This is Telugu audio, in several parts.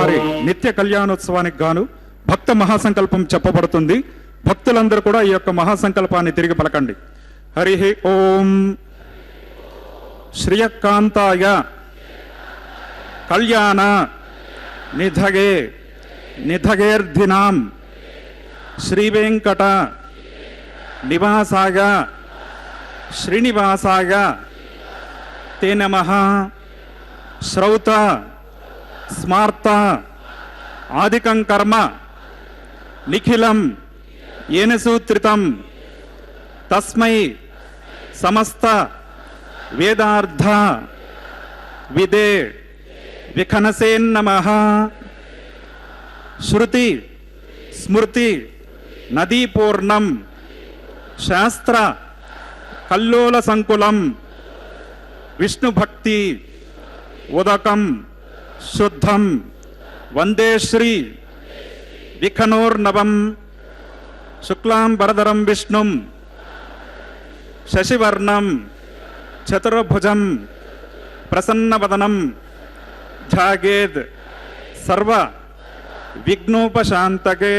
వారి నిత్య కళ్యాణోత్సవానికి గాను భక్త మహాసంకల్పం చెప్పబడుతుంది. భక్తులందరూ కూడా ఈ యొక్క మహాసంకల్పాన్ని తిరిగి పలకండి. హరి ఓం శ్రియకాంతాయ కళ్యాణ నిధగే నిధగేర్ధినాం శ్రీవేంకట నివాసాయ శ్రీనివాసాయ తే నమః. శ్రౌత స్మార్త ఆదికం కర్మ నిఖిలం ఏన సూత్రితం తస్మై సమస్త వేదార్థ విదే విఖనసేన్నమః. శృతి స్మృతి నదీపూర్ణం శాస్త్ర కల్లోల సంకులం విష్ణుభక్తి ఉదకం శుద్ధం వందే శ్రీ విఖనోర్నవం. శుక్లాం వరదరం విష్ణుం శశివర్ణం చతుర్భుజం ప్రసన్నవదనం ధ్యాయేద్ సర్వ విఘ్నోపశాంతకే.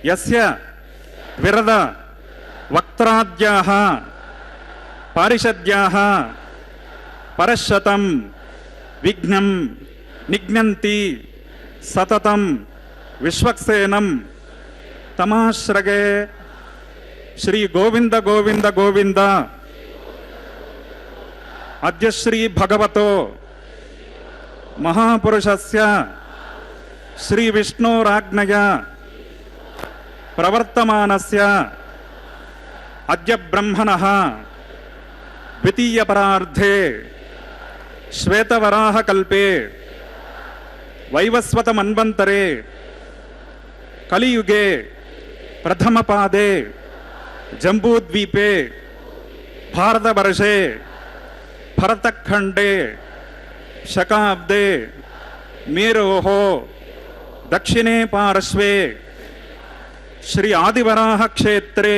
యస్య విరద వక్త్రాద్యాః పారిషద్యాః పరశతం విఘ్నం నిఘ్నంతి సతతం విశ్వక్సేనం తమాశ్రగే. శ్రీ గోవింద గోవింద గోవింద. అద్య శ్రీ భగవతో మహాపురుషస్య శ్రీ విష్ణోరాజ్ఞయ ప్రవర్తమానస్య అద్య బ్రహ్మణః ద్వితీయపరార్ధే శ్వేతవరాహకల్పే వైవస్వతమన్వంతరే కలియుగే ప్రథమపాదే జంబూద్వీపే భారతవర్షే భరతఖండే శకాబ్దే మేరోః దక్షిణే పార్శ్వే శ్రీ ఆదివరాహ క్షేత్రే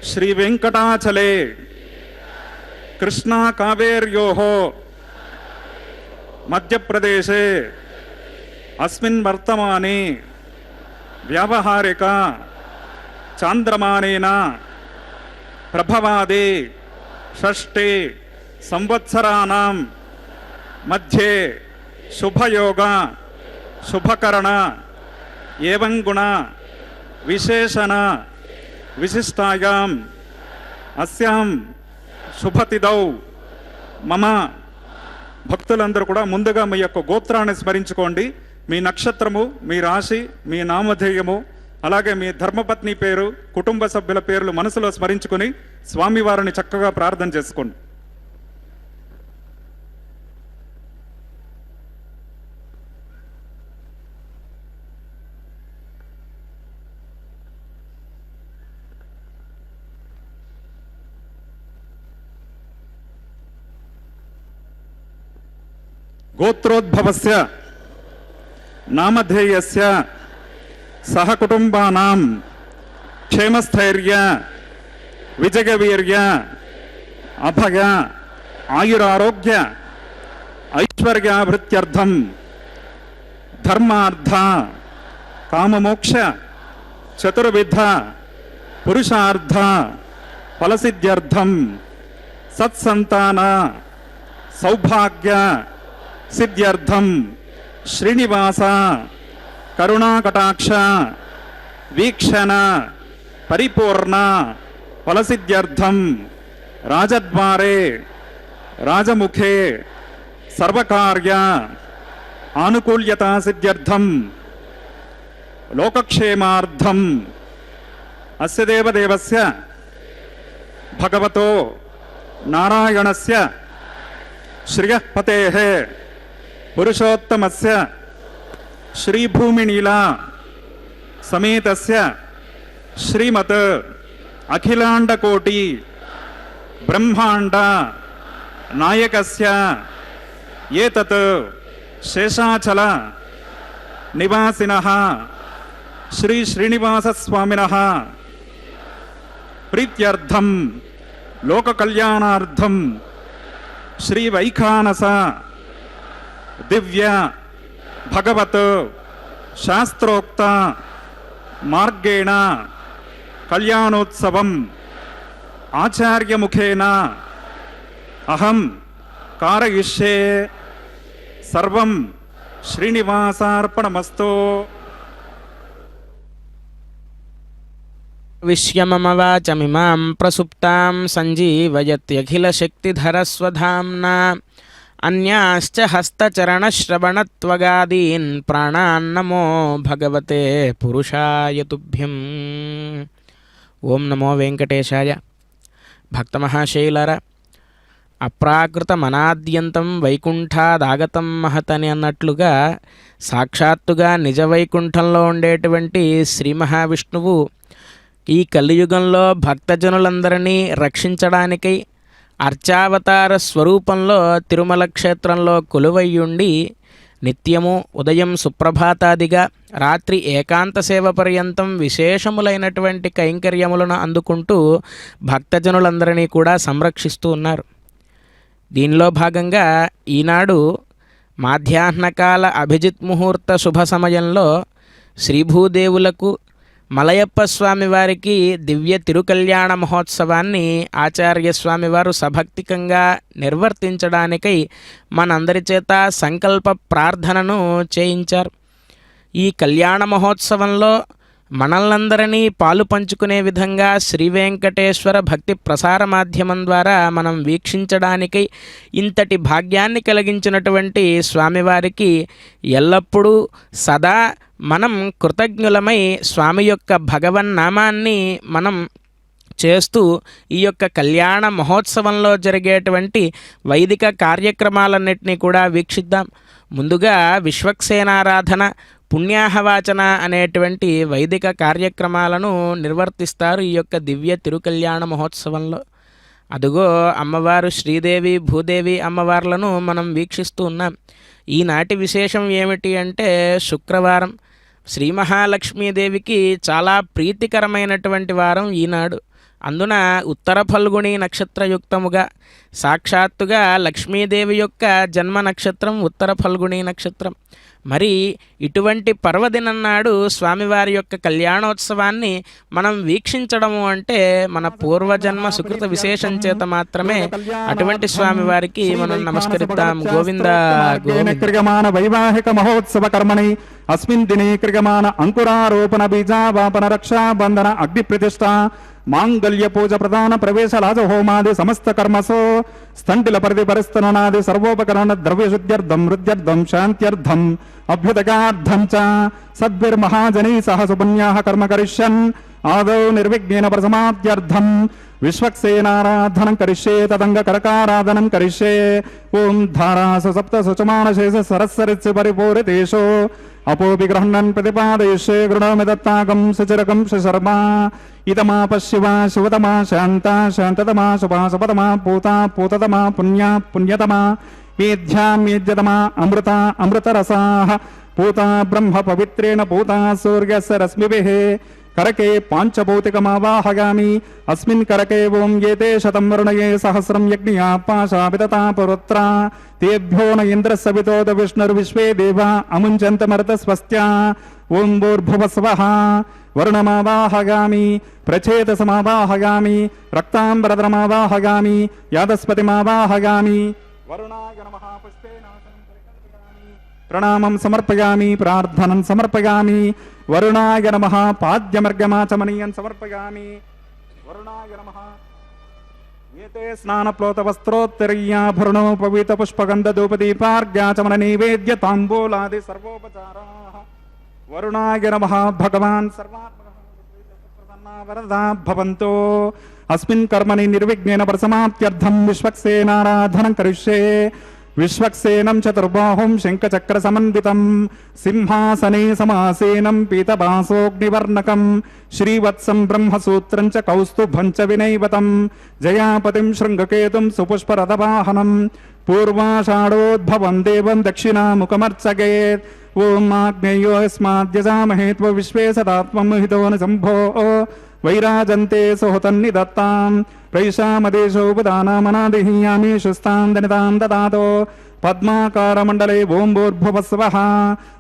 శ్రీ వెంకటాచలే కృష్ణా కావేర్యోః మధ్యప్రదేశే అస్మిన్ వర్తమానే వ్యావహారిక చాంద్రమానేన ప్రభవాదే షష్ఠే సంవత్సరాణం మధ్యే శుభయోగ శుభకరణ ఏవం గుణ విశేషణ విశిష్టాయాం అస్యాం శుభతిథౌ మమ. భక్తులందరూ కూడా ముందుగా మీ యొక్క గోత్రాన్ని స్మరించుకోండి. మీ నక్షత్రము, మీ రాశి, మీ నామధేయము, అలాగే మీ ధర్మపత్ని పేరు, కుటుంబ సభ్యుల పేర్లు మనసులో స్మరించుకొని స్వామివారిని చక్కగా ప్రార్థన చేసుకోండి. గోత్రోద్భవస్య నామధేయస్య సహకుటుంబానాం క్షేమస్థైర్య విజయవీర్య అభయ ఆయురారోగ్య ఐశ్వర్యాభృత్యర్థం ధర్మార్థ కామమోక్ష చతుర్విధ పురుషార్థ ఫలసిద్ధ్యర్థం సత్సంతాన సౌభాగ్య సిద్ధ్యర్థం శ్రీనివాస కరుణాకటాక్ష వీక్షణ పరిపూర్ణ ఫలసిద్ధ్యర్థం రాజద్వారే రాజముఖే సర్వకార్య ఆనుకూల్యతా సిద్ధ్యర్థం లోకక్షేమార్థం అస్య దేవదేవస్య భగవతో నారాయణస్య శ్రియఃపతేః పురుషోత్తమస్య శ్రీభూమినీలా సమేతస్య శ్రీమత్ అఖిలాండకోటి బ్రహ్మాండ నాయకస్య ఏతత్ శేషాచల నివాసినః శ్రీ శ్రీనివాసస్వామినః ప్రీత్యర్థం లోక కళ్యాణార్థం శ్రీ వైఖానస దివ్య భగవత్ శాస్త్రోక్త మార్గేణ కళ్యాణోత్సవం ఆచార్యముఖేన అహం కారయిష్యే సర్వం శ్రీనివాసార్పణమస్తు. విశ్యమమవాచమిమాం ప్రసుప్తాం సంజీవయత్యఖిలశక్తిధరస్వధామ్నా అన్యాశ్చ హస్తచరణశ్రవణత్వగాదీన్ ప్రాణాన్నమో భగవతే పురుషాయ తుభ్యం. ఓం నమో వెంకటేశాయ. భక్తమహాశైలారా, అప్రాకృతమనాద్యంతం వైకుంఠాదాగతం మహతని అన్నట్లుగా సాక్షాత్తుగా నిజ వైకుంఠంలో ఉండేటువంటి శ్రీ మహావిష్ణువు ఈ కలియుగంలో భక్తజనులందరినీ రక్షించడానికై అర్చావతార స్వరూపంలో తిరుమల క్షేత్రంలో కొలువయ్యుండి నిత్యము ఉదయం సుప్రభాతాదిగా రాత్రి ఏకాంత సేవ పర్యంతం విశేషములైనటువంటి కైంకర్యములను అందుకుంటూ భక్తజనులందరినీ కూడా సంరక్షిస్తూ ఉన్నారు. దీనిలో భాగంగా ఈనాడు మాధ్యాహ్నకాల అభిజిత్ ముహూర్త శుభ సమయంలో శ్రీభూదేవులకు మలయప్ప స్వామివారికి దివ్య తిరుకల్యాణ మహోత్సవాన్ని ఆచార్య స్వామివారు సభక్తికంగా నిర్వర్తించడానికై మనందరి చేత సంకల్ప ప్రార్థనను చేయించారు. ఈ కళ్యాణ మహోత్సవంలో మనల్నందరినీ పాలు పంచుకునే విధంగా శ్రీ వెంకటేశ్వర భక్తి ప్రసార మాధ్యమం ద్వారా మనం వీక్షించడానికై ఇంతటి భాగ్యాన్ని కలిగించినటువంటి స్వామివారికి ఎల్లప్పుడూ సదా మనం కృతజ్ఞులమై స్వామి యొక్క భగవన్నామాన్ని మనం చేస్తూ ఈ యొక్క కళ్యాణ మహోత్సవంలో జరిగేటువంటి వైదిక కార్యక్రమాలన్నింటినీ కూడా వీక్షిద్దాం. ముందుగా విశ్వక్సేనారాధన, పుణ్యాహవాచన అనేటువంటి వైదిక కార్యక్రమాలను నిర్వర్తిస్తారు ఈ యొక్క దివ్య తిరుకల్యాణ మహోత్సవంలో. అదుగో అమ్మవారు శ్రీదేవి భూదేవి అమ్మవార్లను మనం వీక్షిస్తూ ఉన్నాం. ఈనాటి విశేషం ఏమిటి అంటే శుక్రవారం. శ్రీ మహాలక్ష్మీదేవికి చాలా ప్రీతికరమైనటువంటి వారం ఈనాడు. అందున ఉత్తర ఫల్గుణి నక్షత్రయుక్తముగా సాక్షాత్తుగా లక్ష్మీదేవి యొక్క జన్మ నక్షత్రం ఉత్తర ఫల్గుణి నక్షత్రం. మరి ఇటువంటి పర్వదినం నాడు స్వామివారి యొక్క కళ్యాణోత్సవాన్ని మనం వీక్షించడము అంటే మన పూర్వజన్మ సుకృత విశేషం చేత మాత్రమే. అటువంటి స్వామివారికి మనం నమస్కరిద్దాం. గోవింద క్రియమాన వైవాహిక మహోత్సవ కర్మణి అస్మిన్ దినే క్రియమాన అంకురారోపణ బీజావాపన రక్షా బంధన అగ్ని ప్రతిష్ఠ మాంగళ్య పూజ ప్రధాన ప్రవేశ రాజహోమాది సమస్త కర్మసో స్థంటిల పరిధి పరిస్తనాది సర్వోపకరణ ద్రవ్యశుద్ధ్యర్థం హృద్యర్థం శాంత్యర్థం అభ్యుదకార్థం చ సద్భిర్మహాజనై సహ సుపుణ్యాః కర్మ కరిష్యన్ ఆదౌ నిర్విఘ్నేన ప్రసమాప్త్యర్థం విశ్వక్సేనారాధనం కరిష్యే తదంగ కరకారాధనం కరిష్యే. ఓం ధారాసు సప్త సుచమానశేష సరస్సరిత్సి పరిపూరితేషు అపోపి గృహణన్ ప్రతిపాదయిష్యే గృహమి దత్తాకం సుచిరకం శర్మా ఇతమా పశివ శివతమా శాంత శాంతతమా శుభా శుభతమా పూతా పూతతమా పుణ్యా పుణ్యతమా మేధ్యా మేధ్యతమా అమృత అమృతరసాః పూతా బ్రహ్మ పవిత్రేణ పూతా సూర్యస్య రశ్మిభిః. కరకే పాంచభౌతికమావాహయామి అస్మిన్ కరకే ఓం ఏతే శతం వరుణయే సహస్రం యజ్ఞయా పాశాపితతా పురుత్రా తేభ్యో న ఇంద్రస్య వితోద విష్ణుర్విశ్వే దేవా అముంచంతమర్త స్వస్త్యా. ఓం భూర్భువస్వః వరుణమావాహయామి ప్రచేతసమావాహయామి రక్తాంబరధరమావాహయామి యాదస్పతిమావాహయామి వరుణాయ నమః పుష్పేన ప్రణామం సమర్పయామి ప్రార్థనం సమర్పయామి. వరుణాయ నమః పాద్యమర్గమాచమనీయం సమర్పయామి. వరుణాయ నమః. ఏతే స్నానప్లోత వస్త్రోత్తరీయాభరణో పవిత పుష్పగంధ ధూపదీపార్ఘ్యాచమన నైవేద్య తాంబూలాది సర్వోపచారాః. వరుణాయ నమః. భగవాన్ సర్వాత్మకః వరదా భవంతో. అస్మిన్ కర్మణి నిర్విఘ్నేన ప్రసమాప్త్యర్థం విశ్వక్సేనారాధనం కరిష్యే. విశ్వక్సేనం చతుర్బాహుం శంఖచక్ర సమన్వితం సింహాసనే సమాసేనం పీతభాసోగ్నివర్ణకం శ్రీవత్సం బ్రహ్మసూత్రం చ కౌస్తుభం చ వినైవతం జయాపతిం శృంగకేతుం సుపుష్పరథవాహనం పూర్వాషాఢోద్భవం దేవం దక్షిణాముఖమర్చయేత్. ఓం ఆగ్నేయోస్మాద్యజామహే త్వ విశ్వే సదాత్మం హితో న సంభో వైరాజంతే సుహుతన్నిదత్తాం. ప్రైషామదేశోపదానామనాదిహ్యామేషు స్థాందనితాం దదాతో పద్మాకారమండలే ఓం భూర్భువస్వః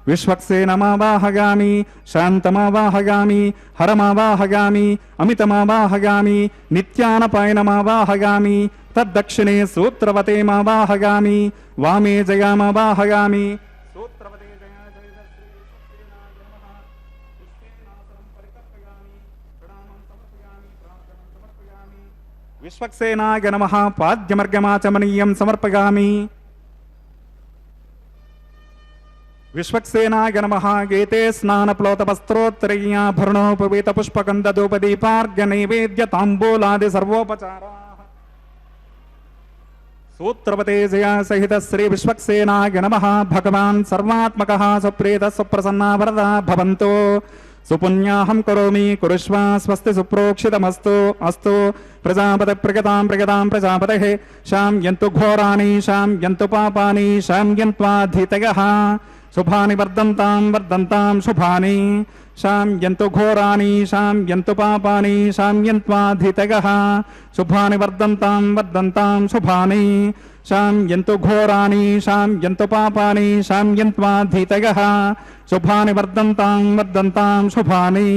విశ్వక్సేనమావాహగామి శాంతమావాహగామి హరమావాహగామి అమితమావాహగామి నిత్యానపాయనమావాహగామి తద్దక్షిణే సూత్రవతేమావాహగామి వామే జయామావాహగామి విశ్వక్సేనాయ నమః పాద్యమర్గమాచమనీయం సమర్పయామి విశ్వక్సేనాయ నమః గీతే స్నానప్లోతవస్త్రోత్తరీయాభరణోపవీత పుష్పగంధధూపదీపార్ఘ్య నైవేద్య తాంబూలాది సర్వోపచారా సూత్రవతే జయా సహిత శ్రీ విశ్వక్సేనాయ నమః భగవాన్ సర్వాత్మకః సుప్రీత సుప్రసన్నా వరదా భవంతో సుపుణ్యాహం కరోమి కురుష్వ స్వస్తి సుప్రోక్షితమస్తు అస్తు ప్రజాపతి ప్రగతాం ప్రజాపతేః శామ్యంతు ఘోరాణి శామ్యంతు పాపాని శామ్యంత్వాధీతయః శుభాని వర్ధంతాం శుభాని శామ్యంతు ఘోరాణి శామ్యంతు పాపాని శామ్యంత్వాధీతయః శుభాని వర్ధంతాం శుభాని శామ్యంతు ఘోరాణి శామ్యంతు పాపాని శామ్యంత్వాధీతయః శుభాని వర్ధంతాం శుభాని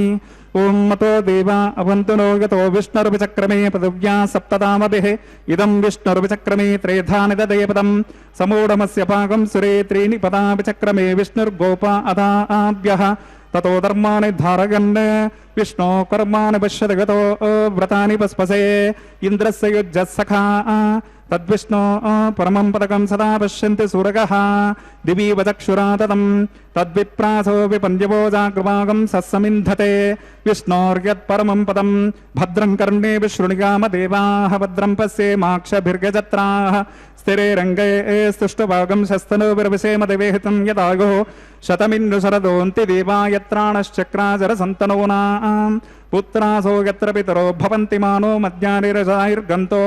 ఓం మతో దేవా అవంతు నో యతో విష్ణుర్విచక్రమే పృథివ్యా సప్తదామభిః ఇదం విష్ణుర్విచక్రమే త్రేధాని దదేపదం సమూఢమస్య పాకం సురే త్రీణి పదా విచక్రమే విష్ణుర్గోపా అదాభ్యః తతో ధర్మాని ధారయన్ విష్ణో కర్మాణి పశ్యతి గతో వ్రతాని పస్పసే ఇంద్రస్య యుజ్జస్సఖా తద్విష్ణో పరమం పదకం సదా పశ్యంతి సూరగః దివీవ చక్షురా తదం తద్విప్రాసో విపంద్యవోజాగ్రవాగం సస్సమింధతే విష్ణోర్యత్పరమం పదం భద్రం కర్ణే విశృణుయామ దేవాః భద్రం పశ్యేమాక్షభిర్గజత్రాః స్థిరే రంగే స్తుష్టభాగం శస్తనో విరవిషేమ దివేహితం యదాగో శతమిన్ను శరదోంతి దేవా యత్రాణశ్చక్రాజరసంతనూనాం పుత్రాసో యత్ర పితరో భవంతి మానో మధ్యానిరజాయుర్గంతో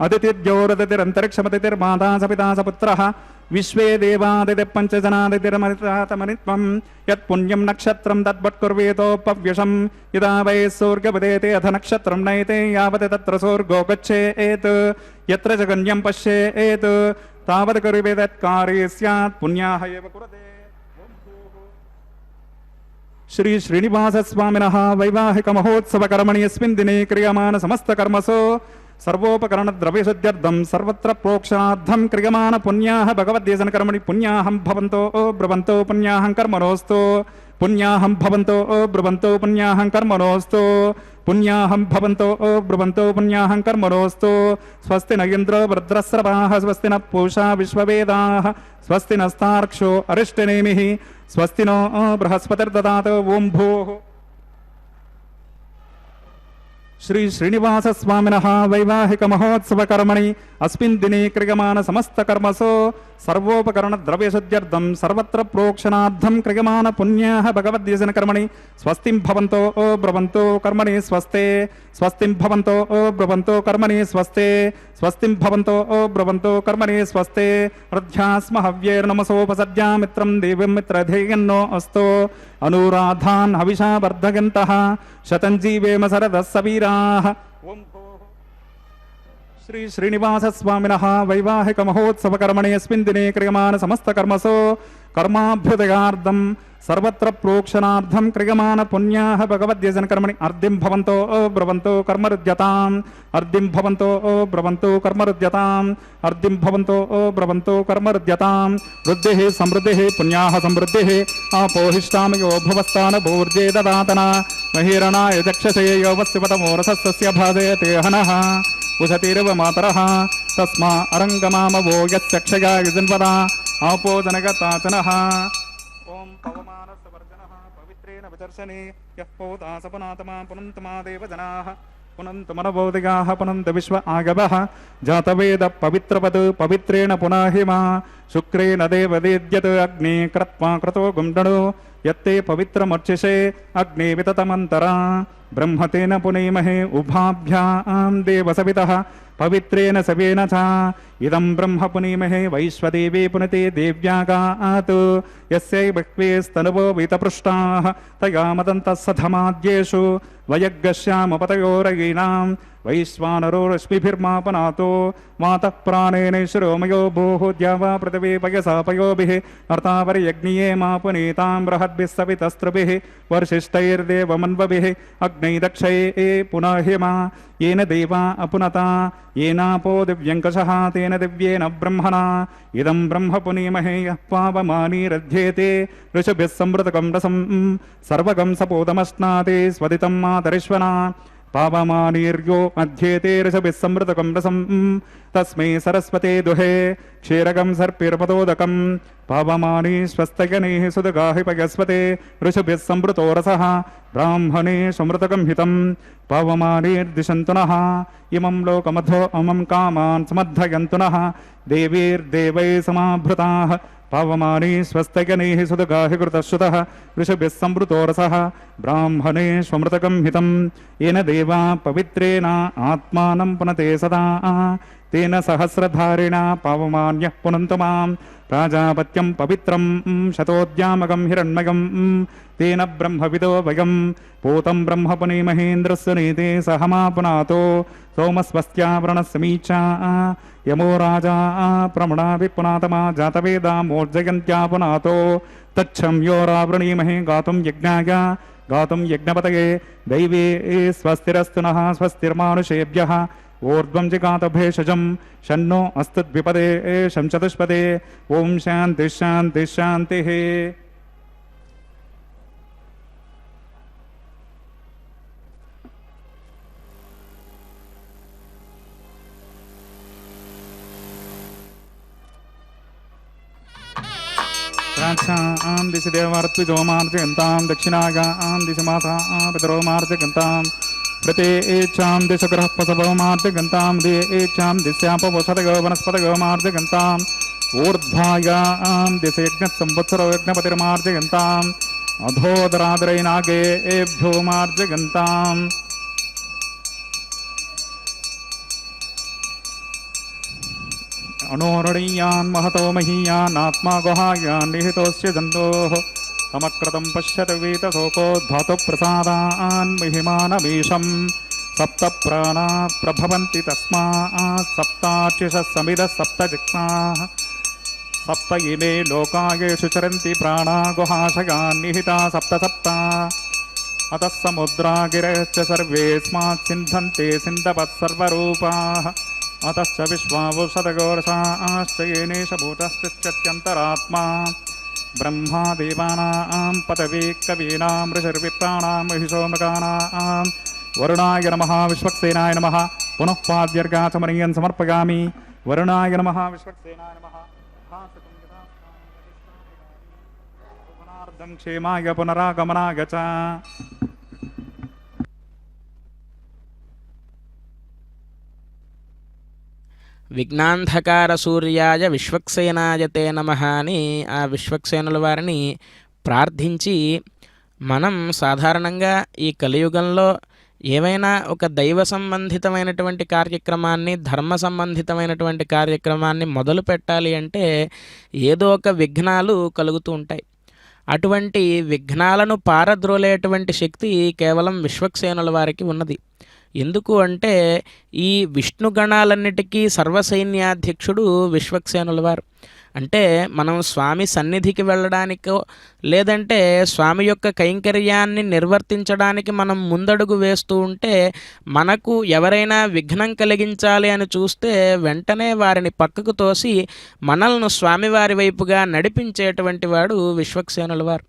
అదితిర్జోరదితిరంతరిక్షమతిర్మాతా సపితా సపుత్రః విశ్వే దేవాదితి పంచజనాదితిర్మనిత్వం యత్పుణ్యం నక్షత్రం తద్వత్కుర్వేతోపవ్యషం యదా వై సూర్గపదేతే అథ నక్షత్రం నైతే యావత్ తత్ర సూర్గో గచ్ఛేత్ యత్ర చ గణ్యం పశ్యేత్ తావత్ కుర్వేతత్కార్యే స్యాత్ పుణ్యాః ఏవ కురతే. శ్రీ శ్రీనివాసస్వామినః వైవాహిక మహోత్సవ కర్మణి యస్మిన్ దినే క్రియమాణ సమస్త కర్మసో సర్వోపకరణ ద్రవ్యశుద్ధ్యర్థం సర్వత్ర ప్రోక్షణార్థం క్రియమాణ పుణ్యాః భగవద్దేశన కర్మణి పుణ్యాహం భవంతో బ్రువంతో పుణ్యాహం కర్మణోస్తు పుణ్యాహం భవంతో బ్రువంతో పుణ్యాహం కర్మణోస్తు పుణ్యాహం భవంతో బ్రువంతో పుణ్యాహం కర్మణోస్తు. స్వస్తి న ఇంద్రో వృద్రస్రవాః స్వస్తి న పూషా విశ్వవేదాః స్వస్తి నస్తార్క్ష్యో అరిష్టనేమిః స్వస్తి నో బృహస్పతిర్దదాతు. ఓం భూః శ్రీ శ్రీనివాసస్వామినః వైవాహిక మహోత్సవ కర్మణి అస్మిన్ దినే క్రియమాణ సమస్త కర్మసో సర్వోపకరణ ద్రవ్యశుద్ధ్యర్థం సర్వత్ర ప్రోక్షణార్థం క్రియమాణ పుణ్యాః భగవద్దేశన కర్మణి స్వస్తిం భవంతో బ్రువంతో కర్మణి స్వస్తే స్వస్తిం భవంతో బ్రువంతో కర్మణి స్వస్తే స్వస్తిం భవంతో బ్రువంతో కర్మణి స్వస్తే. వృద్ధ్యాస్మ హవ్యేర్నమసోపసద్యా మిత్రం దేవం మిత్రధేయన్నో అస్తో అనురాధాన్ హవిషా వర్ధగంతః శతం జీవేమ శరదః సవీరాః. ఓం శ్రీ శ్రీనివాసస్వామినః వైవాహిక మహోత్సవ కర్మణి యస్మిన్ దినే క్రియమాణ సమస్త కర్మసో కర్మాభ్యుదయార్థం సర్వత్ర ప్రోక్షణార్థం క్రియమాణ పుణ్యాః భగవద్దేశన కర్మణి అర్ధిం భవంతో బ్రువంతో కర్మరుద్యతాం అర్ధిం భవంతో బ్రువంతో కర్మరుద్యతాం అర్ధిం భవంతో బ్రువంతో కర్మరుద్యతాం. వృద్ధిః సమృద్ధిః పుణ్యాః సమృద్ధిః ఆపోహిష్టామి యో భువస్థాన భూర్జే దదాతన మహీరణాయ చక్షసే యో వస్యవతమోరసస్య భాజయతే హనః ఉషతిర్వ మాతరః తస్మా అరంగమామవో యస్యక్షయా యుజన్వదా ఆపో జనగతాచనః. ఓం పవమానసవర్జనః పవిత్రేణ విచర్షణే యః పౌతాసపనాతమా పునంతమా దేవజనాః పునంతమనబోధిగాః పునంత విశ్వ ఆగవః జాతవేద పవిత్రవత్ పవిత్రేణ పునాహిమా శుక్రేణ దేవదేద్యత్ అగ్నే క్రత్వా క్రతో గుండణో యత్తే పవిత్రమర్చిషే అగ్నే వితతమంతరా. ब्रह्मतेन पुनीमहे उभाभ्यां देवसवितः पवित्रेण सवेन च इदं ब्रह्म पुनीमहे वैश्वदेवे पुनते देव्यागात् यस्यै बह्वेस्तनुवो वीतपृष्टाः तया मदन्तः सधमाद्येषु वयग्गश्यामपतयोरयीनां वैश्वानरो रश्मिभिर्मापनातो मातः प्राणेन शिरोमयो भूः द्यावा पृथिवी पयसा पयोभिः अर्तावरयज्ञिये मापुनीतां बृहद्भिः सवितस्त्रुभिः वर्षिष्ठैर्देवमन्वभिः अग्नै दक्षये पुनः हिमा येन देवा अपुनता येनापो दिव्यङ्कषः तेन दिव्येन ब्रह्मणा इदं ब्रह्म पुनीमहे यः पावमानीरध्येते ऋषभिः संवृतकं रसं सर्वगं सपोतमश्नाते स्वदितं मातरिश्वना पावमानीर्यो अध्येते ऋषभिः संवृतकं रसं तस्मै सरस्वते दुहे क्षीरकं सर्पिर्पदोदकं पावमानी स्वस्तयनेः सुदगाहि पयस्वते ऋषभिः संवृतो रसः ब्राह्मणे समृतकं हितं पावमानीर्दिशन्तु नः इमं लोकमथो अमं कामान् समद्धयन्तु नः देवीर्देवैः समाभृताः पावमानी स्वस्तयनेः सुदगाहि कृतश्रुतः ऋषभिः संवृतो रसः ब्राह्मणे स्वमृतकं हितं येन देवा पवित्रेण आत्मानं पुनते सदा तेन सहस्रधारिणा पावमान्यः पुनन्तु मां प्राजापत्यं पवित्रं शतोद्यामकं हिरण्मयं तेन ब्रह्मविदो वयं पूतं ब्रह्म पुनीमहेन्द्रस्य नीते सहमा पुनातो सोमस्वस्त्यावरणस्मीचा यमो राजा प्रमणाभिपुनातमा जातवेदा मोर्जयन्त्या पुनातो तच्छं यो रावृणीमहे गातुं यज्ञाय गातुं यज्ञपतये दैवे स्वस्तिरस्तु नः स्वस्तिर्मानुषेभ्यः ऊर्ध्वं जिगात भेषजं शन्नो अस्तद्विपदे शं चतुष्पदे ओं शान्तिः शान्तिः शान्तिः। प्राच्यां दिशि देवार्त्विजोमार्जयन्तां दक्षिणायां दिशि माता पितरोमार्जयन्तां प्रत्येच्छां दिशग्रहः पशवमार्जयन्तां देच्छां दिश्यापवसतयो वनस्पतयो मार्जयन्ताम् ऊर्ध्वायां दिशि यज्ञसंवत्सरो यज्ञपतिर्मार्जयन्ताम् अधोदरादरैनागेभ्यो मार्जयन्ताम् अणोरणीयान् महतो महीयान् आत्मा गुहायान् निहितोऽस्य जन्तोः समक्रतं पश्यति वीतशोकोद्धातुप्रसादान् महिमानमीशं सप्तप्राणा प्रभवन्ति तस्मात् सप्तार्चिषः समिदः सप्तजिह्वाः सप्त इमे लोकायेषु चरन्ति प्राणा गुहाशयान् निहिता सप्त सप्त अतः समुद्रा गिरश्च सर्वेऽस्मात् सिन्धन्ते सिन्धवः सर्वरूपाः अतश्च विश्वावुषदगोरसाश्च येनेश भूतस्तिष्ठत्यन्तरात्मा ब्रह्मा देवानां पदवी कवीनां ऋषिर्विप्राणां महिषोमृगानां वरुणाय नमः विश्वक्सेनाय नमः पुनः पाद्यर्गाचमनीयं समर्पयामि वरुणाय नमः विश्वक्सेनाय नमः क्षेमाय पुनरागमनाय च। విఘ్నాంధకార సూర్యాయ విశ్వక్సేనాయ తే నమః అని ఆ విశ్వక్సేనుల వారిని ప్రార్థించి మనం సాధారణంగా ఈ కలియుగంలో ఏవైనా ఒక దైవ సంబంధితమైనటువంటి కార్యక్రమాన్ని ధర్మ సంబంధితమైనటువంటి కార్యక్రమాన్ని మొదలు పెట్టాలి అంటే ఏదో ఒక విఘ్నాలు కలుగుతూ ఉంటాయి. అటువంటి విఘ్నాలను పారద్రోలేటువంటి శక్తి కేవలం విశ్వక్సేనుల వారికి ఉన్నది. ఎందుకు అంటే ఈ విష్ణు గణాలన్నిటికీ సర్వసైన్యాధ్యక్షుడు విశ్వక్సేనుల వారు. అంటే మనం స్వామి సన్నిధికి వెళ్ళడానికో లేదంటే స్వామి యొక్క కైంకర్యాన్ని నిర్వర్తించడానికి మనం ముందడుగు వేస్తూ ఉంటే మనకు ఎవరైనా విఘ్నం కలిగించాలి అని చూస్తే వెంటనే వారిని పక్కకు తోసి మనల్ని స్వామివారి వైపుగా నడిపించేటువంటి వాడు విశ్వక్సేనుల వారు.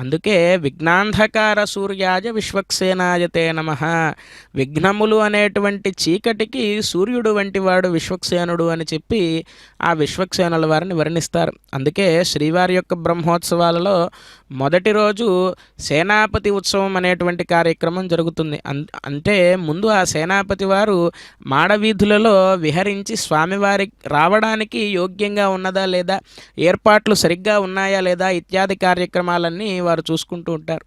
అందుకే విఘ్నాంధకార సూర్యాయ విశ్వక్సేనాయ తే నమః. విఘ్నములు అనేటువంటి చీకటికి సూర్యుడు వంటి వాడు విశ్వక్సేనుడు అని చెప్పి ఆ విశ్వక్సేనుల వారిని వర్ణిస్తారు. అందుకే శ్రీవారి యొక్క బ్రహ్మోత్సవాలలో మొదటి రోజు సేనాపతి ఉత్సవం అనేటువంటి కార్యక్రమం జరుగుతుంది. అంటే ముందు ఆ సేనాపతి వారు మాడవీధులలో విహరించి స్వామివారి రావడానికి యోగ్యంగా ఉన్నదా లేదా, ఏర్పాట్లు సరిగ్గా ఉన్నాయా లేదా ఇత్యాది కార్యక్రమాలన్నీ వారు చూసుకుంటూ ఉంటారు.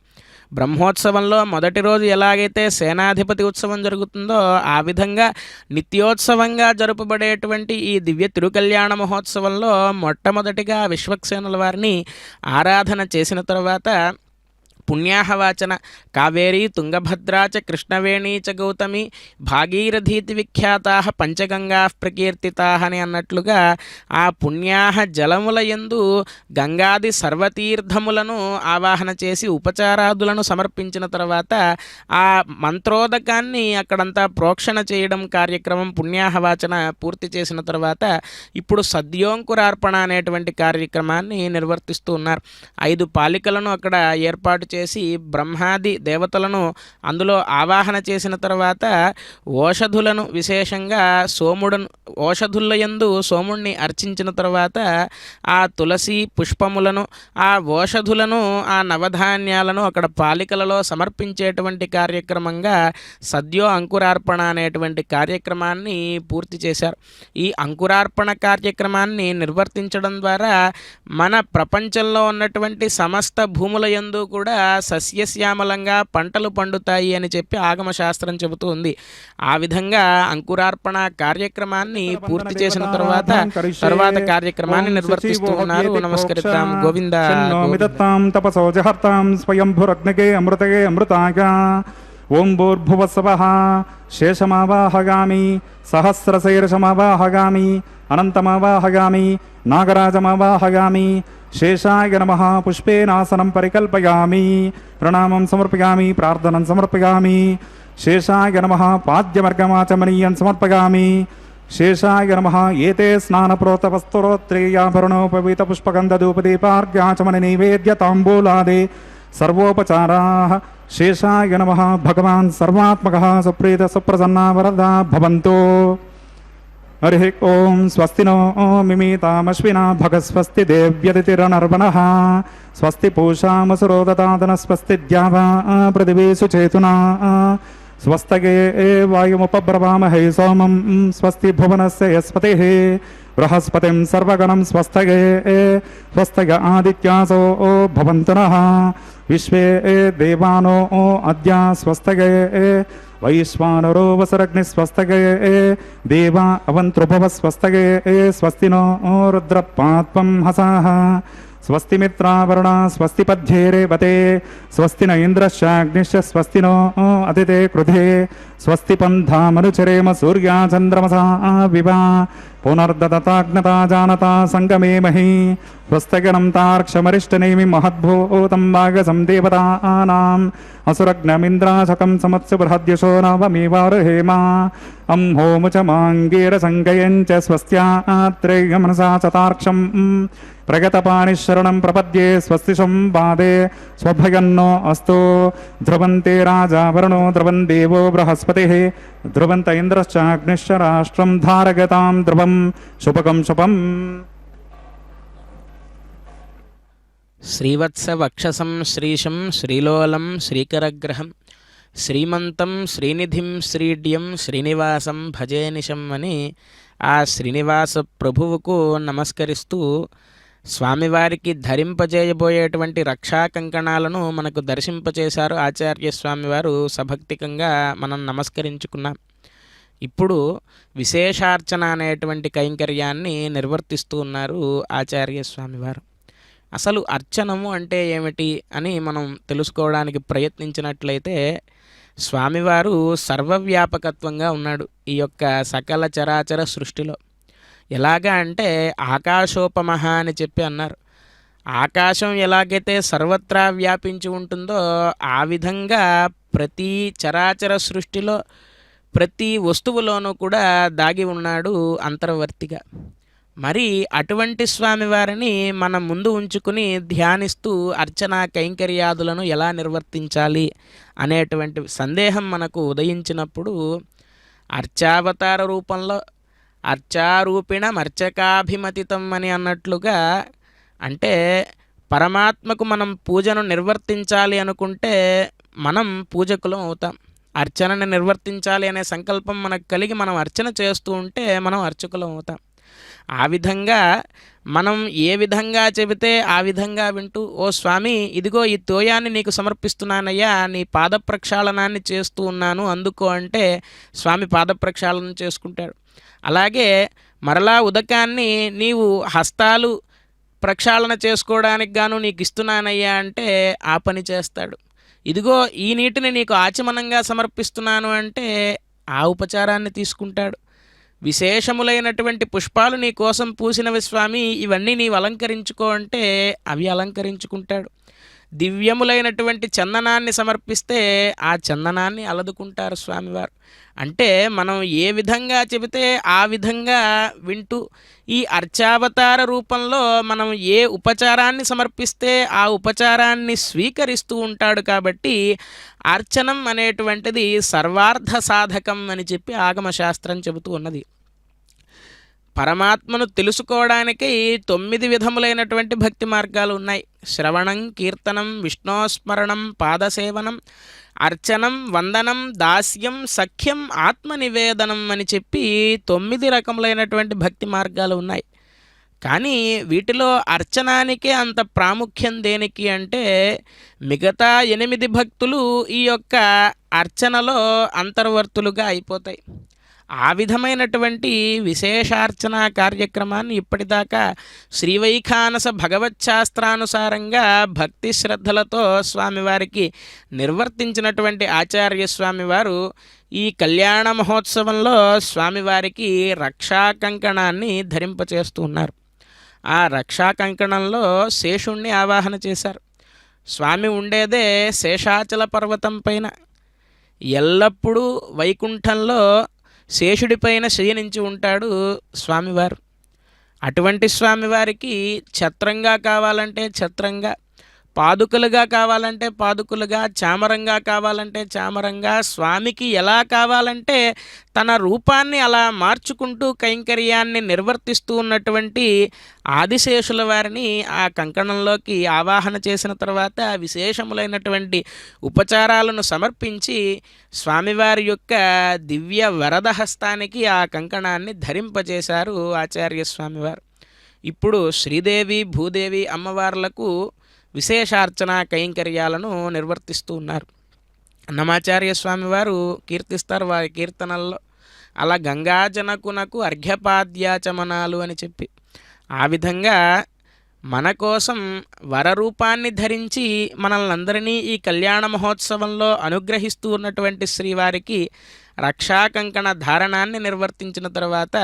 బ్రహ్మోత్సవంలో మొదటి రోజు ఎలాగైతే సేనాధిపతి ఉత్సవం జరుగుతుందో ఆ విధంగా నిత్యోత్సవంగా జరుపబడేటువంటి ఈ దివ్య తిరుకల్యాణ మహోత్సవంలో మొట్టమొదటిగా విశ్వక్సేనుల వారిని ఆరాధన చేసిన తర్వాత పుణ్యాహవాచన కావేరీ తుంగభద్రా చ కృష్ణవేణీ చ గౌతమి భాగీరథీతి విఖ్యాతా పంచగంగా ప్రకీర్తితా అని అన్నట్లుగా ఆ పుణ్యాహ జలముల యందు గంగాది సర్వతీర్థములను ఆవాహన చేసి ఉపచారాదులను సమర్పించిన తర్వాత ఆ మంత్రోదకాన్ని అక్కడంతా ప్రోక్షణ చేయడం కార్యక్రమం పుణ్యాహవాచన పూర్తి చేసిన తర్వాత ఇప్పుడు సద్యోంకురార్పణ అనేటువంటి కార్యక్రమాన్ని నిర్వర్తిస్తూ ఉన్నారు. 5 పాలికలను అక్కడ ఏర్పాటు చేసి బ్రహ్మాది దేవతలను అందులో ఆవాహన చేసిన తర్వాత ఓషధులను విశేషంగా ఓషధులయందు సోముణ్ణి అర్చించిన తర్వాత ఆ తులసి పుష్పములను ఆ ఓషధులను ఆ నవధాన్యాలను అక్కడ పాలికలలో సమర్పించేటువంటి కార్యక్రమంగా సద్యో అంకురార్పణ అనేటువంటి కార్యక్రమాన్ని పూర్తి చేశారు. ఈ అంకురార్పణ కార్యక్రమాన్ని నిర్వర్తించడం ద్వారా మన ప్రపంచంలో ఉన్నటువంటి సమస్త భూముల యందు కూడా సస్యశ్యామలంగా పంటలు పండుతాయి అని చెప్పి ఆగమ శాస్త్రం చెబుతూ ఉంది. ఆ విధంగా అంకురార్పణ కార్యక్రమాన్ని పూర్తి చేసిన తర్వాత కార్యక్రమాన్ని నిర్వర్తిస్తూ ఉన్నారు. నమస్కరిద్దాం. గోవింద తపసో జహర్తాం స్వయంభురగ్నగే అమృతగే అమృతాయ ఓం భూర్భువస్సవః శేషమావాహగామి సహస్రశీర్షమావాహగామి అనంతమావాహగామి నాగరాజమావాహగామి శేషాయ నమః పుష్పేనాసనం పరికల్పయామి ప్రణామం సమర్పయామి ప్రార్థనం సమర్పయామి శేషాయ నమః పాద్యమర్గమాచమనీయం సమర్పయామి శేషాయ నమః ఏతే స్నానప్రోతవస్తోత్రేయాభరణోపవీత పుష్పగంధధూపదీపార్ఘ్యాచమన నైవేద్య తాంబూలాదే సర్వోపచారాః శేషాయ నమః భగవాన్ సర్వాత్మకః సుప్రీత సుప్రసన్నా వరదా భవంతు. హరి ఓం స్వస్తి నో మిమీతామశ్వినా భగస్వస్తి దేవ్యదితిరనర్వణః స్వస్తి పూషామసురో దదాతన స్వస్తి ద్యావా పృథివీషు చేతునా స్వస్తగే వాయుముపబ్రవామహే సోమం స్వస్తి భువనస్య యస్పతిః బృహస్పతిం సర్వగణం స్వస్తగే స్వస్తగ ఆదిత్యాసో భవంతు నః విశ్వే దేవానో అద్య స్వస్తగే వైశ్వానరో వసరగ్నిస్వస్తగే దేవా అవంతృభవ స్వస్తగే స్వస్తి నో రుద్రపాత్వం హసాః స్వస్తి మిత్రావరుణ స్వస్తి పద్యేరేవతే స్వస్తి న ఇంద్రశ్చాగ్నిశ్చ స్వస్తి నో అతిథే కృధే స్వస్తి పంథామనుచరేమ సూర్యాచంద్రమసా వివా పునర్దతాజ్ఞతా జానతా సంగమే మహీ స్వస్తగణం తార్క్షమరిష్టనేమి మహద్భూతం వాగసం దేవతానాం అసురగ్నమింద్రాశకం సమత్సు బృహద్యశో నవమీవారుహేమా అంహోముచమాంగీర సంగయం చ స్వస్త్యాత్రేయ మనసా చతార్క్షం ప్రగతపానిశరణం ప్రపద్యే స్వస్తి సంవాదే స్వభయన్నో అస్తు ధ్రువంతే రాజా వరుణో ధ్రువం దేవో బృహస్పతిః ధ్రువంత ఇంద్రశ్చాగ్నిశ్చ రాష్ట్రం ధారగతాం ధ్రువం శుభకం శుభం. శ్రీవత్స వక్షసం శ్రీశం శ్రీలోలం శ్రీకరగ్రహం శ్రీమంతం శ్రీనిధిం శ్రీడ్యం శ్రీనివాసం భజే నిశం అని ఆ శ్రీనివాస ప్రభువుకు నమస్కరిస్తూ స్వామివారికి ధరింపజేయబోయేటువంటి రక్షా కంకణాలను మనకు దర్శింపచేశారు ఆచార్య స్వామివారు. సభక్తికంగా మనం నమస్కరించుకున్నాం. ఇప్పుడు విశేషార్చన అనేటువంటి కైంకర్యాన్ని నిర్వర్తిస్తూ ఉన్నారు ఆచార్య స్వామివారు. అసలు అర్చనము అంటే ఏమిటి అని మనం తెలుసుకోవడానికి ప్రయత్నించినట్లయితే స్వామివారు సర్వవ్యాపకత్వంగా ఉన్నాడు ఈ యొక్క సకల చరాచర సృష్టిలో. ఎలాగా అంటే ఆకాశోపమహ అని చెప్పి అన్నారు. ఆకాశం ఎలాగైతే సర్వత్రా వ్యాపించి ఉంటుందో ఆ విధంగా ప్రతి చరాచర సృష్టిలో ప్రతి వస్తువులోనూ కూడా దాగి ఉన్నాడు అంతర్వర్తిగా. మరి అటువంటి స్వామివారిని మనం ముందు ఉంచుకుని ధ్యానిస్తూ అర్చనా కైంకర్యాదులను ఎలా నిర్వర్తించాలి అనేటువంటి సందేహం మనకు ఉదయించినప్పుడు అర్చావతార రూపంలో అర్చారూపిణం అర్చకాభిమతితం అని అన్నట్లుగా, అంటే పరమాత్మకు మనం పూజను నిర్వర్తించాలి అనుకుంటే మనం పూజకులం అవుతాం. అర్చనని నిర్వర్తించాలి అనే సంకల్పం మనకు కలిగి మనం అర్చన చేస్తూ ఉంటే మనం అర్చకులం అవుతాం. ఆ విధంగా మనం ఏ విధంగా చెబితే ఆ విధంగా వింటూ, ఓ స్వామి ఇదిగో ఈ తోయాన్ని నీకు సమర్పిస్తున్నానయ్యా, నీ పాద ప్రక్షాళనాన్ని చేస్తూ ఉన్నాను అందుకో అంటే స్వామి పాద ప్రక్షాళన చేసుకుంటాడు. అలాగే మరలా ఉదకాన్ని నీవు హస్తాలు ప్రక్షాళన చేసుకోవడానికి గాను నీకు ఇస్తున్నానయ్యా అంటే ఆ పని చేస్తాడు. ఇదిగో ఈ నీటిని నీకు ఆచమనంగా సమర్పిస్తున్నాను అంటే ఆ ఉపచారాన్ని తీసుకుంటాడు. విశేషములైనటువంటి పుష్పాలు నీ కోసం పూసినవి స్వామి, ఇవన్నీ నీవు అలంకరించుకో అంటే అవి అలంకరించుకుంటాడు. దివ్యములైనటువంటి చందనాన్ని సమర్పిస్తే ఆ చందనాన్ని అలదుకుంటారు స్వామివారు. అంటే మనం ఏ విధంగా చెబితే ఆ విధంగా వింటూ, ఈ అర్చావతార రూపంలో మనం ఏ ఉపచారాన్ని సమర్పిస్తే ఆ ఉపచారాన్ని స్వీకరిస్తూ ఉంటాడు. కాబట్టి అర్చనం అనేటువంటిది సర్వార్థ సాధకం అని చెప్పి ఆగమశాస్త్రం చెబుతూ ఉన్నది. పరమాత్మను తెలుసుకోవడానికి 9 విధములైనటువంటి భక్తి మార్గాలు ఉన్నాయి. శ్రవణం, కీర్తనం, విష్ణోస్మరణం, పాదసేవనం, అర్చనం, వందనం, దాస్యం, సఖ్యం, ఆత్మనివేదనం అని చెప్పి 9 రకములైనటువంటి భక్తి మార్గాలు ఉన్నాయి. కానీ వీటిలో అర్చనానికే అంత ప్రాముఖ్యం దేనికి అంటే మిగతా 8 భక్తులు ఈ యొక్క అర్చనలో అంతర్వర్తులుగా అయిపోతాయి. ఆ విధమైనటువంటి విశేషార్చన కార్యక్రమాన్ని ఇప్పటిదాకా శ్రీవైఖానస భగవచ్శాస్త్రానుసారంగా భక్తి శ్రద్ధలతో స్వామివారికి నిర్వర్తించినటువంటి ఆచార్య స్వామివారు ఈ కళ్యాణ మహోత్సవంలో స్వామివారికి రక్షా కంకణాన్ని ధరింపచేస్తూ ఉన్నారు. ఆ రక్షా కంకణంలో శేషుణ్ణి ఆవాహన చేశారు. స్వామి ఉండేదే శేషాచల పర్వతం పైన. ఎల్లప్పుడూ వైకుంఠంలో శేషుడిపైన శయనించి ఉంటాడు స్వామివారు. అటువంటి స్వామివారికి ఛత్రంగా కావాలంటే ఛత్రంగా, పాదుకలుగా కావాలంటే పాదుకలుగా, చామరంగా కావాలంటే చామరంగా, స్వామికి ఎలా కావాలంటే తన రూపాన్ని అలా మార్చుకుంటూ కైంకర్యాన్ని నిర్వర్తిస్తూ ఉన్నటువంటి ఆదిశేషుల వారిని ఆ కంకణంలోకి ఆవాహన చేసిన తర్వాత విశేషములైనటువంటి ఉపచారాలను సమర్పించి స్వామివారి యొక్క దివ్య వరదహస్తానికి ఆ కంకణాన్ని ధరింపజేశారు ఆచార్య స్వామివారు. ఇప్పుడు శ్రీదేవి, భూదేవి అమ్మవార్లకు విశేషార్చన కైంకర్యాలను నిర్వర్తిస్తూ ఉన్నారు. అన్నమాచార్య స్వామివారు కీర్తిస్తారు వారి కీర్తనల్లో, అలా గంగాజనకునకు అర్ఘ్యపాద్యాచమనాలు అని చెప్పి. ఆ విధంగా మన కోసం వరరూపాన్ని ధరించి మనల్నందరినీ ఈ కళ్యాణ మహోత్సవంలో అనుగ్రహిస్తూ ఉన్నటువంటి శ్రీవారికి రక్షాకంకణ ధారణాన్ని నిర్వర్తించిన తర్వాత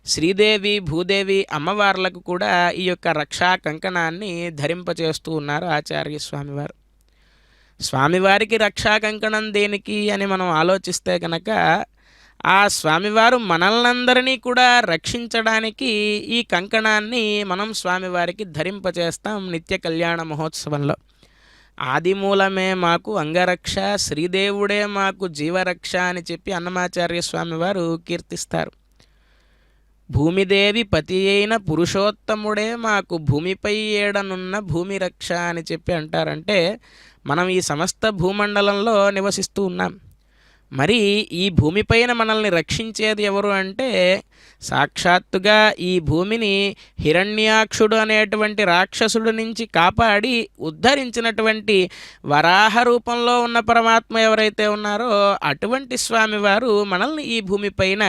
శ్రీదేవి, భూదేవి అమ్మవార్లకు కూడా ఈ యొక్క రక్షా కంకణాన్ని ధరింపచేస్తూ ఉన్నారు ఆచార్య స్వామివారు. స్వామివారికి రక్షా కంకణం దేనికి అని మనం ఆలోచిస్తే కనుక ఆ స్వామివారు మనల్నందరినీ కూడా రక్షించడానికి ఈ కంకణాన్ని మనం స్వామివారికి ధరింపచేస్తాం నిత్య కళ్యాణ మహోత్సవంలో. ఆదిమూలమే మాకు అంగరక్ష, శ్రీదేవుడే మాకు జీవరక్ష అని చెప్పి అన్నమాచార్య స్వామివారు కీర్తిస్తారు. భూమిదేవి పతి అయిన పురుషోత్తముడే మాకు భూమిపై ఏడనున్న భూమి రక్ష అని చెప్పి అంటారంటే మనం ఈ సమస్త భూమండలంలో నివసిస్తూ ఉన్నాం. మరి ఈ భూమిపైన మనల్ని రక్షించేది ఎవరు అంటే సాక్షాత్తుగా ఈ భూమిని హిరణ్యాక్షుడు అనేటువంటి రాక్షసుడు నుంచి కాపాడి ఉద్ధరించినటువంటి వరాహ రూపంలో ఉన్న పరమాత్మ ఎవరైతే ఉన్నారో అటువంటి స్వామివారు మనల్ని ఈ భూమిపైన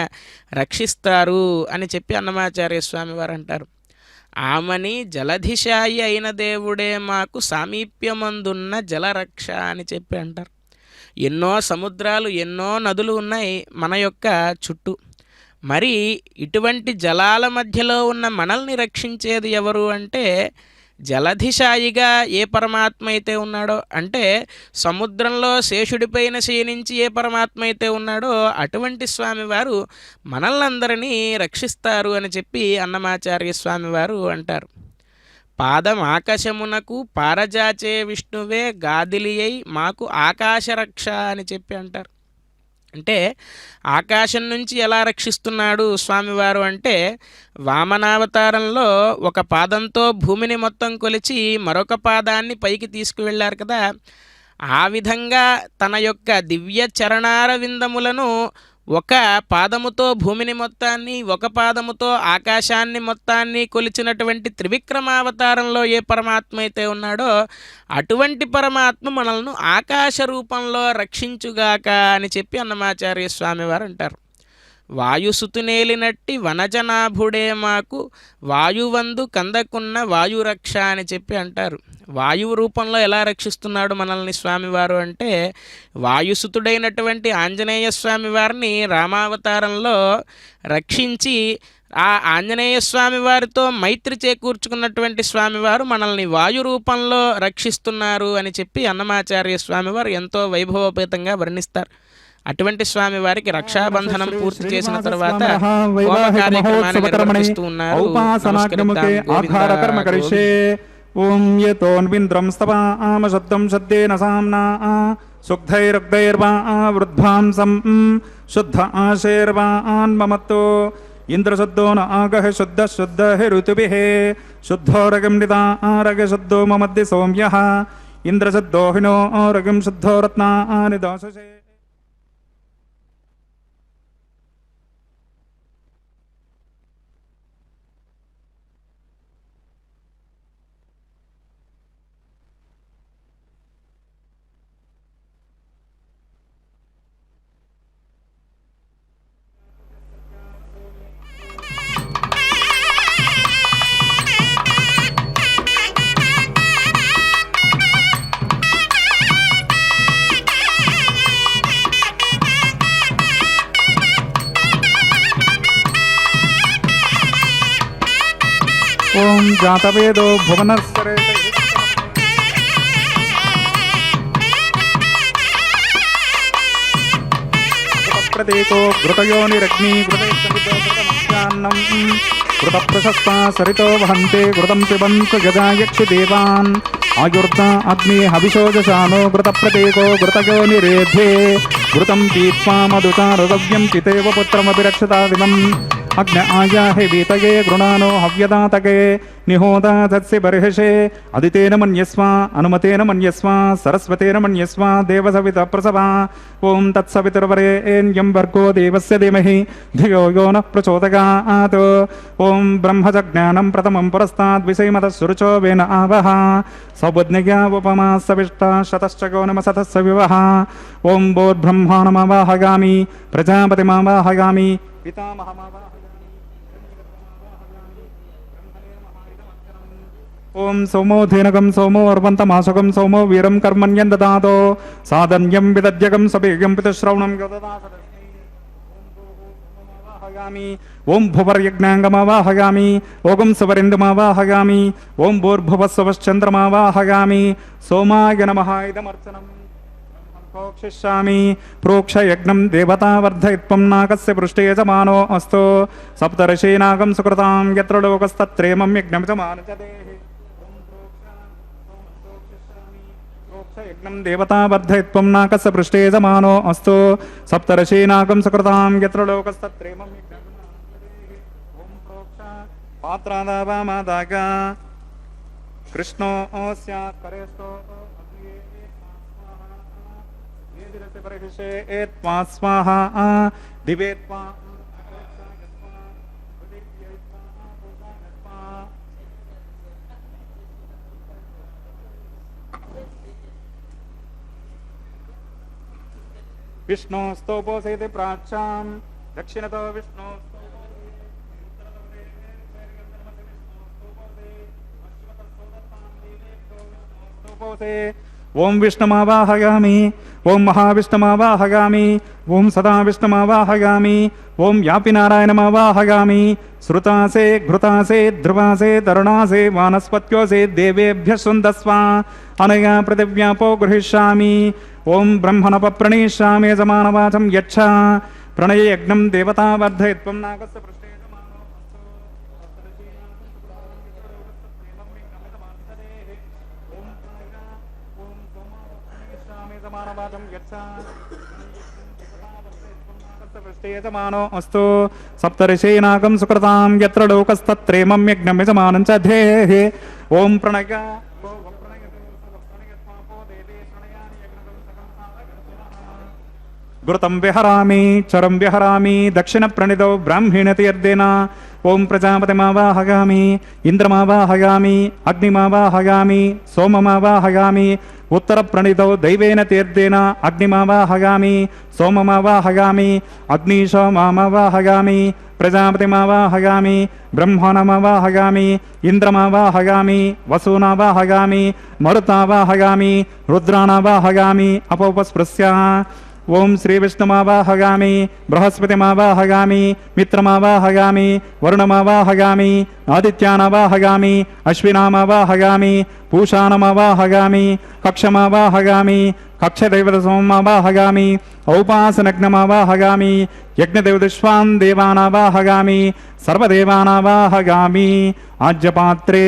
రక్షిస్తారు అని చెప్పి అన్నమాచార్య స్వామివారు అంటారు. ఆమని జలధిశాయి అయిన దేవుడే మాకు సామీప్యమందున్న జలరక్ష అని చెప్పి అంటారు. ఎన్నో సముద్రాలు, ఎన్నో నదులు ఉన్నాయి మన యొక్క చుట్టూ. మరి ఇటువంటి జలాల మధ్యలో ఉన్న మనల్ని రక్షించేది ఎవరు అంటే జలధిశాయిగా ఏ పరమాత్మ అయితే ఉన్నాడో, అంటే సముద్రంలో శేషుడిపైన శయనించి ఏ పరమాత్మ అయితే ఉన్నాడో అటువంటి స్వామివారు మనల్నందరినీ రక్షిస్తారు అని చెప్పి అన్నమాచార్య స్వామివారు అంటారు. పాదం ఆకాశమునకు పారజాచే విష్ణువే గాదిలి అయి మాకు ఆకాశరక్ష అని చెప్పి అంటారు. అంటే ఆకాశం నుంచి ఎలా రక్షిస్తున్నాడు స్వామివారు అంటే వామనావతారంలో ఒక పాదంతో భూమిని మొత్తం కొలిచి మరొక పాదాన్ని పైకి తీసుకువెళ్ళారు కదా, ఆ విధంగా తన యొక్క దివ్య చరణార విందములను ఒక పాదముతో భూమిని మొత్తాన్ని, ఒక పాదముతో ఆకాశాన్ని మొత్తాన్ని కొలిచినటువంటి త్రివిక్రమావతారంలో ఏ పరమాత్మ అయితే ఉన్నాడో అటువంటి పరమాత్మ మనల్ని ఆకాశ రూపంలో రక్షించుగాక అని చెప్పి అన్నమాచార్య స్వామివారు అంటారు. వాయుసుతునేలినట్టి వనజనాభుడే మాకు వాయువందు కందకున్న వాయురక్ష అని చెప్పి అంటారు. వాయువు రూపంలో ఎలా రక్షిస్తున్నాడు మనల్ని స్వామివారు అంటే, వాయుసుతుడైనటువంటి ఆంజనేయ స్వామి వారిని రామావతారంలో రక్షించి ఆ ఆంజనేయ స్వామి వారితో మైత్రి చేకూర్చుకున్నటువంటి స్వామివారు మనల్ని వాయు రూపంలో రక్షిస్తున్నారు అని చెప్పి అన్నమాచార్య స్వామివారు ఎంతో వైభవోపేతంగా వర్ణిస్తారు. అటువంటి స్వామి వారికి రక్షాబంధనం పూర్తి చేసిన తర్వాత హోమ కార్యక్రమాన్ని నిర్వహిస్తూ ఉన్నారు. ఓం యతోన్వింద్రం స్తవామ శబ్దం శబ్దేన సామ్నా సుగ్ధైరుగ్ధైర్వా వృద్ధాంసం శుద్ధ ఆశైర్వాన్మమత్తో ఇంద్రశుద్ధో న ఆగః శుద్ధ శుద్ధ ఋతుభిః శుద్ధోరగం నిదా ఆరగ శుద్ధో మమద్ది సౌమ్యః ఇంద్రశుద్ధో హినో ఆరగం శుద్ధో రత్నాని దాససే. ఓం జాతవేదో భువనస్సరే ప్రతీకో ఘృతయోనిరగ్ని ఘృతమస్యాన్నం ఘృత ప్రశస్తా సరితో వహంతే ఘృతం పిబంతు గజాయక్షి దేవాన్ ఆయుర్ధ అగ్ని హవిషోజశానో ఘృత ప్రతీకో ఘృతయోనిరేధ్యే ఘృతం పీత్వా మధుచారుగవ్యం పితేవ పుత్రమభిరక్షతాదివం అగ్న ఆయాహే వీతగే గృణానో హవ్యదాతగే నిహోదా తత్సి బర్హిషే అదితేన మన్యస్వ అనుమతేన మన్యస్వ సరస్వతేన మన్యస్వ దేవసవిత ప్రసవా. ఓం తత్సవితుర్వరేణ్యం భర్గో దేవస్య ధీమహి ధియో యో నః ప్రచోదయాత్. ఓం బ్రహ్మజ్ఞానం ప్రథమం పురస్తాద్విషయమతః వేన ఆవహ సౌబుద్ధిగా ఉపమా సవిష్టా శతశ్చగో నమసతస్స వివహ. ఓం భూర్బ్రహ్మాణమావాహయామి ప్రజాపతిమావాహయామి పితామహమావాహయామి. ఓం సోమో ధేనకం సోమో అర్వంతమాసకం సోమో వీరం కర్మణ్యం దదాతో సాధన్యం విదద్యకం సభేయం పితశ్రవణం ఓం భువర్యజ్ఞాంగమావాహయామి ఓం సవరిందుమావాహయామి ఓం భూర్భువస్వశ్చంద్రమావాహయామి సోమాయ నమః ఇదమర్చనం ప్రోక్షిష్యామి. ప్రోక్షయజ్ఞం దేవతావర్ధయిత్వం నాకస్య పృష్ఠే యజమానో అస్తు సప్తర్షీనాగం సుకృతాం యత్ర లోకస్తత్రేమం యజ్ఞమిజమానచదేహి. యజ్ఞం దేవతావర్ధయిత్వం నాకస్య పృష్ఠే యజమానో అస్తు సప్తర్షీనాగం సుకృతాం యత్ర లోకస్తత్రేమం యజ్ఞమిజమానచదేహి. ఓం ప్రోక్ష పాత్రాదావామాదాగా కృష్ణో స్యాత్ కరేష్టో స్వాహా దివే విష్ణు స్తోపోసేతి ప్రాచ్యాం దక్షిణతో విష్ణు ఓం విష్ణుమావాహయామి ఓం మహావిష్ణుమావాహయామి ఓం సదా విష్ణుమావాహయామి ఓం యాపి నారాయణమావాహయామి శ్రుతాసే ఘృతాసే ధ్రువాసే తరుణాసే వానస్పత్యోసే దేవేభ్య సుందస్వ అనయా పృథివ్యాపో గృహిష్యామి. ఓం బ్రహ్మణపప్రణీష్యామి యజమానవాచం యచ్చ ప్రణయయజ్ఞం దేవతావర్ధయిత్వం నాగస్య పృష్ఠే యజమానో అస్తు సప్తర్షీనాగం సుకృతాం యత్ర లోకస్తత్రేమం యజ్ఞం యజమానం చ ధేహి. ఓం ప్రణయ घृतं विहरामि चरं विहरामि दक्षिणप्रणितौ ब्राह्मीणतीर्देन ओं प्रजापतिमावाहयामि इन्द्रमावाहयामि अग्निमावाहयामि सोममावाहयामि उत्तरप्रणितौ दैवेन तीर्देन अग्निमावाहयामि सोममावाहयामि अग्निशोमावाहयामि प्रजापतिमावाहयामि ब्रह्मणमावाहयामि इन्द्रमावाहयामि वसूनावाहयामि मरुतावाहयामि रुद्राणावाहयामि अपोपस्पृश्य ओं श्रीविष्णुमावाहयामि बृहस्पतिमावाहयामि मित्रमावाहयामि वरुणमावाहयामि आदित्यानावाहयामि अश्विनामावाहयामि पूषाणमावाहयामि कक्षमावाहयामि कक्षदैवतसोममावाहयामि औपासनग्नमावाहयामि यज्ञदेवदश्वान् देवानावाहयामि सर्वदेवानावाहयामि आज्यपात्रे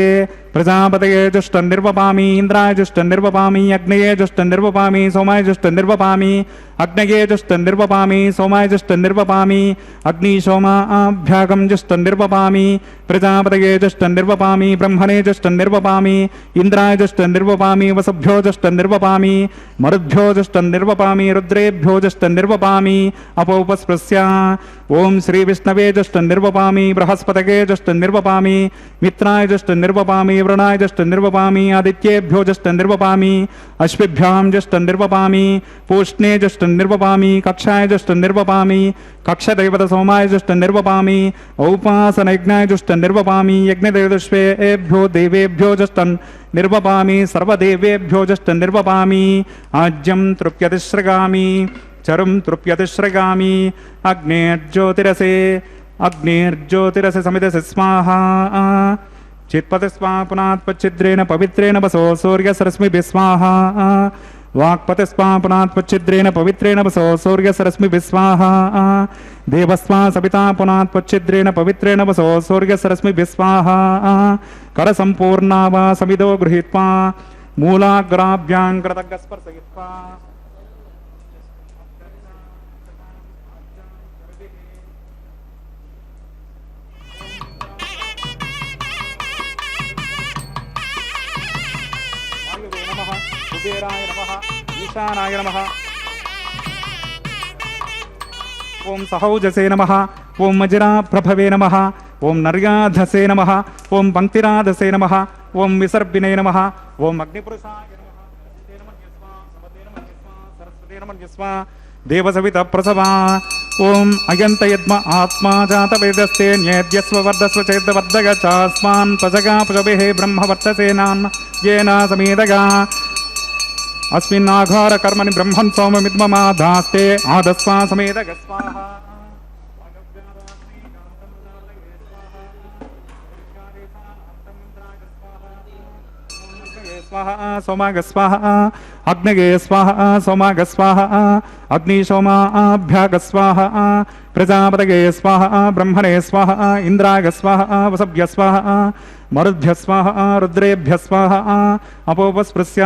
प्रजापतये जुष्टं निर्वपामि इन्द्राय जुष्टं निर्वपामि अग्नये जुष्टं निर्वपामि सोमाय जुष्टं निर्वपामि अग्नये जुष्टं निर्वपामि सोमाय जुष्टं निर्वपामि अग्निशोमाभ्यागं जुष्टं निर्वपामि प्रजापतये जुष्टं निर्वपामि ब्रह्मणे जुष्टं निर्वपामि इन्द्राय जुष्टं निर्वपामि वसुभ्यो जुष्टं निर्वपामि मरुद्भ्यो जुष्टं निर्वपामि रुद्रेभ्यो जुष्टं निर्वपामि अपोपस्पृश्य ओं श्रीविष्णवे जुष्टं निर्वपामि बृहस्पतये जुष्टं निर्वपामि मित्राय जुष्टं निर्वपामि वरुणाय जुष्टं निर्वपामि आदित्येभ्यो जुष्टं निर्वपामि अश्विभ्यां जुष्टं निर्वपामि पूष्णे जुष्टं निर्वपामि कक्षाय जुष्टं निर्वपामि कक्षदैवतसोमाय जुष्टं निर्वपामि औपासनयज्ञाय जुष्टं निर्वपामि यज्ञदेवदश्वेभ्यो देवेभ्यो जुष्टं निर्वपामि सर्वदेवेभ्यो जुष्टं निर्वपामि आज्यं तृप्यतिसृगामि चरुं तृप्यतिसृगामि अग्नेर्ज्योतिरसे समिधसे स्वाहा चित्पति स्वाहा पुनात्पच्छिद्रेण पवित्रेण वसो सूर्यसरश्मिभिः स्वाहा वाक्पति स्वाहा पुनात्पच्छिद्रेण पवित्रेण वसो सूर्यसरश्मिभिः स्वाहा देवस्वा सविता पुनात्पच्छिद्रेण पवित्रेण वसो सूर्यसरश्मिभिः स्वाहा करसम्पूर्णा वा समिधो गृहीत्वा मूलाग्राभ्यां कृतज्ञस्पर्शयित्वा कुबेराय नमः ईशानाय नमः ओं सहौजसे नमः ओं मजिराप्रभवे नमः ओं नर्याधसे नमः ओं पंक्तिराधसे नमः ओं विसर्पिणे नमः ओं अग्निपुरुषाय नमः देवसवितप्रसवा ओं अयन्तयद्म आत्मा जातवेदस्ते न्येद्यस्व वर्धस्व चेद्वर्धगचास्मान् पशगा पशुभिः ब्रह्मवर्चसेनान् येन समेदगा अस्मिन्नाघार कर्मणि ब्रह्मन् सौममिद्ममाधास्ते आदस्वा समेदगस्वाहा स्वाहा सोमागस्वाहा अग्नगे स्वाहा सोमागस्वाहा अग्निशोमाभ्यागस्वाहा प्रजापतये स्वाहा ब्रह्मणे स्वाहा इंद्राय स्वाहा वसभ्य स्वाहा मरुद्भ्य स्वाहा रुद्रेभ्य स्वाहा अपोपस्पृश्य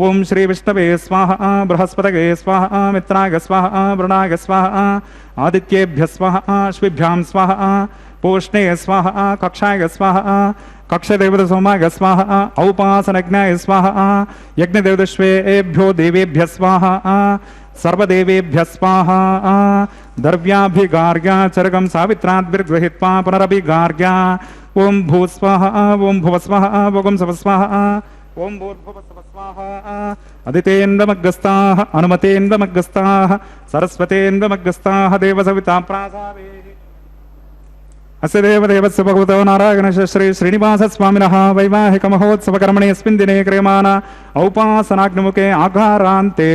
ओं श्री विष्णवे स्वाहा बृहस्पतये स्वाहा मित्राय स्वाहा वरुणाय स्वाहा आदित्येभ्य स्वाहा अश्विभ्यां स्वाहा पूष्णे स्वाहा कक्षाय स्वाहा कक्षदेवतसोमाय स्वाहा औपासनज्ञाय स्वाहा यज्ञदेवदश्वेभ्यो देवेभ्य स्वाहा सर्वदेवेभ्य स्वाहा द्रव्याभिगार्ग्या चरकं सावित्राद्भिर्गृहीत्वा पुनरभिगार्ग्या ओं भूस्वाहा ओं भुवस्वाहा ओं सवस्वाहा ओं भूर्भुवस्वाहा अदितेन्द्रमग्गस्ताः अनुमतेन्द्रमग्गस्ताः सरस्वतेन्द्रमग्गस्ताः देवसविता प्रासावे अस्य देवदेवस्य भगवतो नारायणस्य श्री श्रीनिवासस्वामिनः वैवाहिकमहोत्सवकर्मणि अस्मिन् दिने क्रियमाण औपासनाग्निमुखे आघारान्ते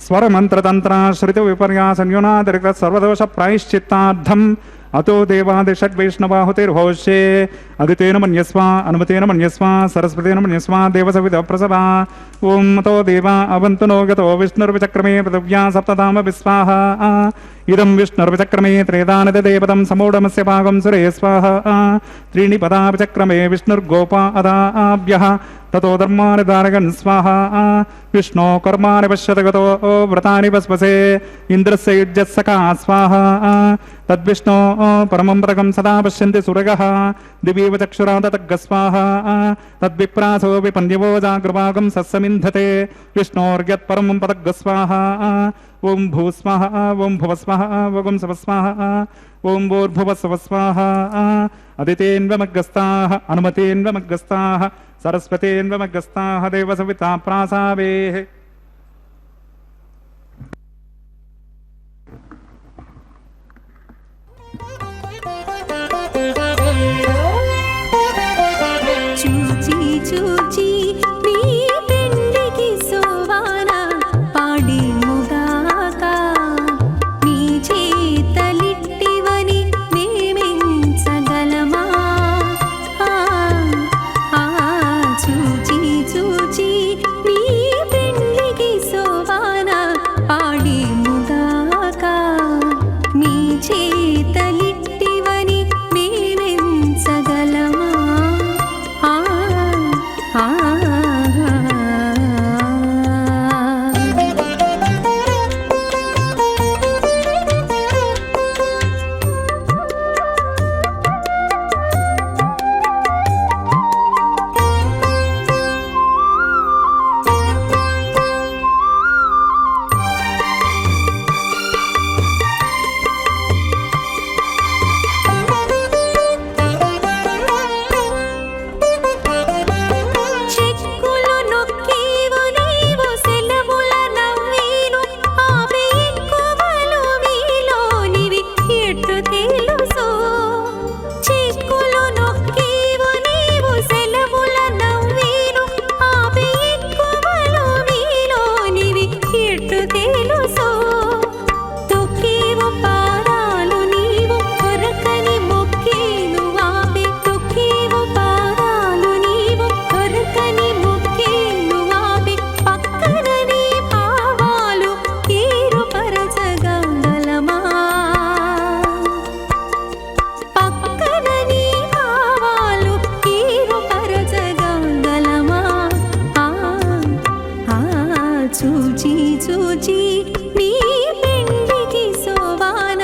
स्वरमन्त्रतन्त्रा श्रुतिविपर्यासन्यूनातिरिक्त सर्वदोषप्रायश्चित्तार्थम् अतो देवादिषड्वैष्णवाहुतिर्होष्ये अदितेन मन्यस्व अनुमतेन मन्यस्व सरस्वतेन मन्यस्व देवसवितप्रसवा ओं अतो देवा अवन्तु नो गतो विष्णुर्विचक्रमे पृथिव्या सप्तधाम विस्वाहा इदं विष्णुर्विचक्रमे त्रेदानदेवतं समूढमस्य भागं सुरे स्वाहा त्रीणि पदा विचक्रमे विष्णुर्गोपा अदाभ्यः ततो धर्मानि धारयन् स्वाहा विष्णो कर्माणि पश्यत गतो व्रतानि वस्वसे इन्द्रस्य युज्यस्सखा स्वाहा तद्विष्णो परमं पदकं सदा पश्यन्ति सुरगः दिवीव चक्षुरा तद्गस्वाहा तद्विप्रासो विपन्यवो जागृभागं सस्समिन्धते विष्णोर्यत्परमं पदगस्वाहा ఓం భూస్మః ఓం భువస్మః ఓం సవస్మః ఓం భూర్భువస్వస్మః అదితేన్వమగ్గస్తాః అనుమతేన్వమగ్గస్తాః సరస్వతేన్వమగ్గస్తాః దేవసవితా ప్రాసావేః. చూచి చూచి మీ పెండికి సోవాన పాడేముగాక మీ చేతలిట్టివని మేమెంచగలమా? చూచి చూచి మీ పెండికి సోవాన పాడేముగాక మీ చేతలిట్టివని మేమెంచగలమా? చెక్కులు నొక్కేవు నీవు సెలవుల నవ్వేను ఆమె ఎక్కువలు మీలోనివి ఎట్లు తెలుసు? చెక్కులు నొక్కేవు నీవు సెలవుల నవ్వేను ఆమె ఎక్కువలు మీలోనివి ఎట్లు తెలుసు? తొక్కేవు పాదాలు నీవు కొరకని మొక్కేను ఆమె తొక్కేవు పాదాలు నీవు కొరకని మొక్కేను ఆమె పక్కన నీ భావాలు ఏరుపరచగలమా? పక్కన నీ భావాలు ఏరుపరచగలమా? చూచి చూచి నీ పెండికి సోవాన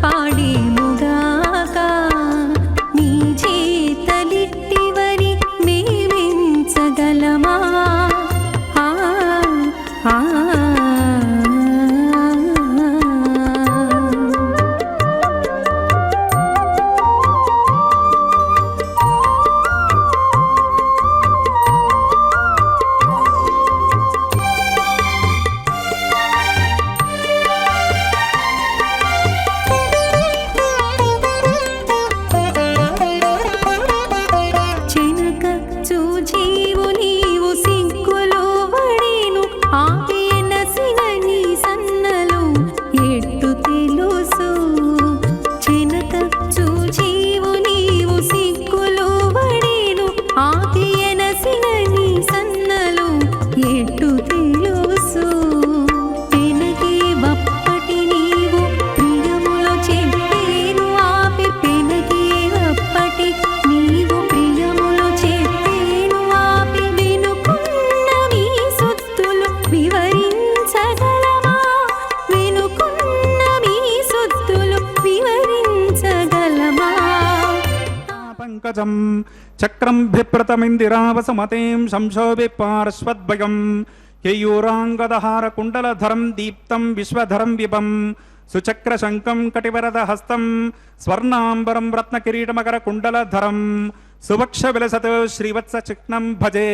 పాడేముగాక నీ చేతలిట్టివని మేమెంచగలమా? చెనక చూచేవు నీవు సిగ్గులో వడేను ఆపేనసిన నీ సన్నలు ఎట్టు తెలుసు? చెనక చూచేవు నీవు సిగ్గులో వడేను ఆపేనసిన నీ సన్నలు ఎట్టు తెలుసు? పెనకే వప్పటి నీవు ప్రియములో చెప్పేను ఆపి పెనకే వప్పటి నీవు ప్రియములో చెప్పేను ఆపి వెనుకున్న మీ సొత్తులు వివరించగలమా? వెనుకున్న మీ సొత్తులు వివరించగలమా? పంకజం చక్రం బిప్రతమిందిరావసమతేం సంశోభి పార్శ్వద్వయం కేయూరాంగదహార కుండలధరం దీప్తం విశ్వధరం విభం సుచక్రశంకం కటివరద హస్తం స్వర్ణాంబరం రత్నకిరీటమకర కుండలధరం సువక్ష విలసత్ శ్రీవత్స చిహ్నం భజే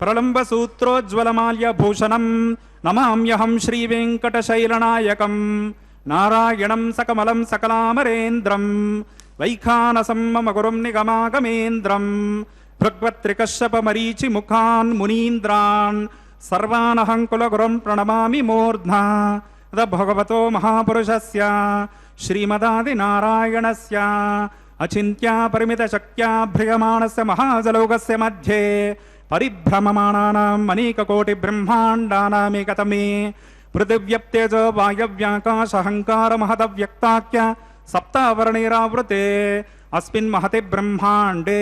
ప్రలంబ సూత్రోజ్వలమాల్య భూషణం నమామ్యహం శ్రీవేంకటశైలనాయకం నారాయణం సకమలం సకలామరేంద్రం వైఖానసం మమ గురుం నిగమాగమేంద్రం భృగ్వత్రికశ్యపమరీచి ముఖాన్ మునీంద్రాన్ సర్వానహం కులగురుం ప్రణమామి మూర్ధ్నా భగవతో మహాపురుషస్య శ్రీమదాదినారాయణస్య అచింత్యా పరిమిత శక్త్యా భ్రియమాణస్య మహాజలౌకస్య మధ్యే పరిభ్రమమాణానాం అనేకకోటి బ్రహ్మాండానామేకతమే పృథివ్యప్తేజో వాయవ్యాకాశహంకార మహదవ్యక్తాఖ్య సప్తావరణైరావృతే అస్మిన్ మహతి బ్రహ్మాండే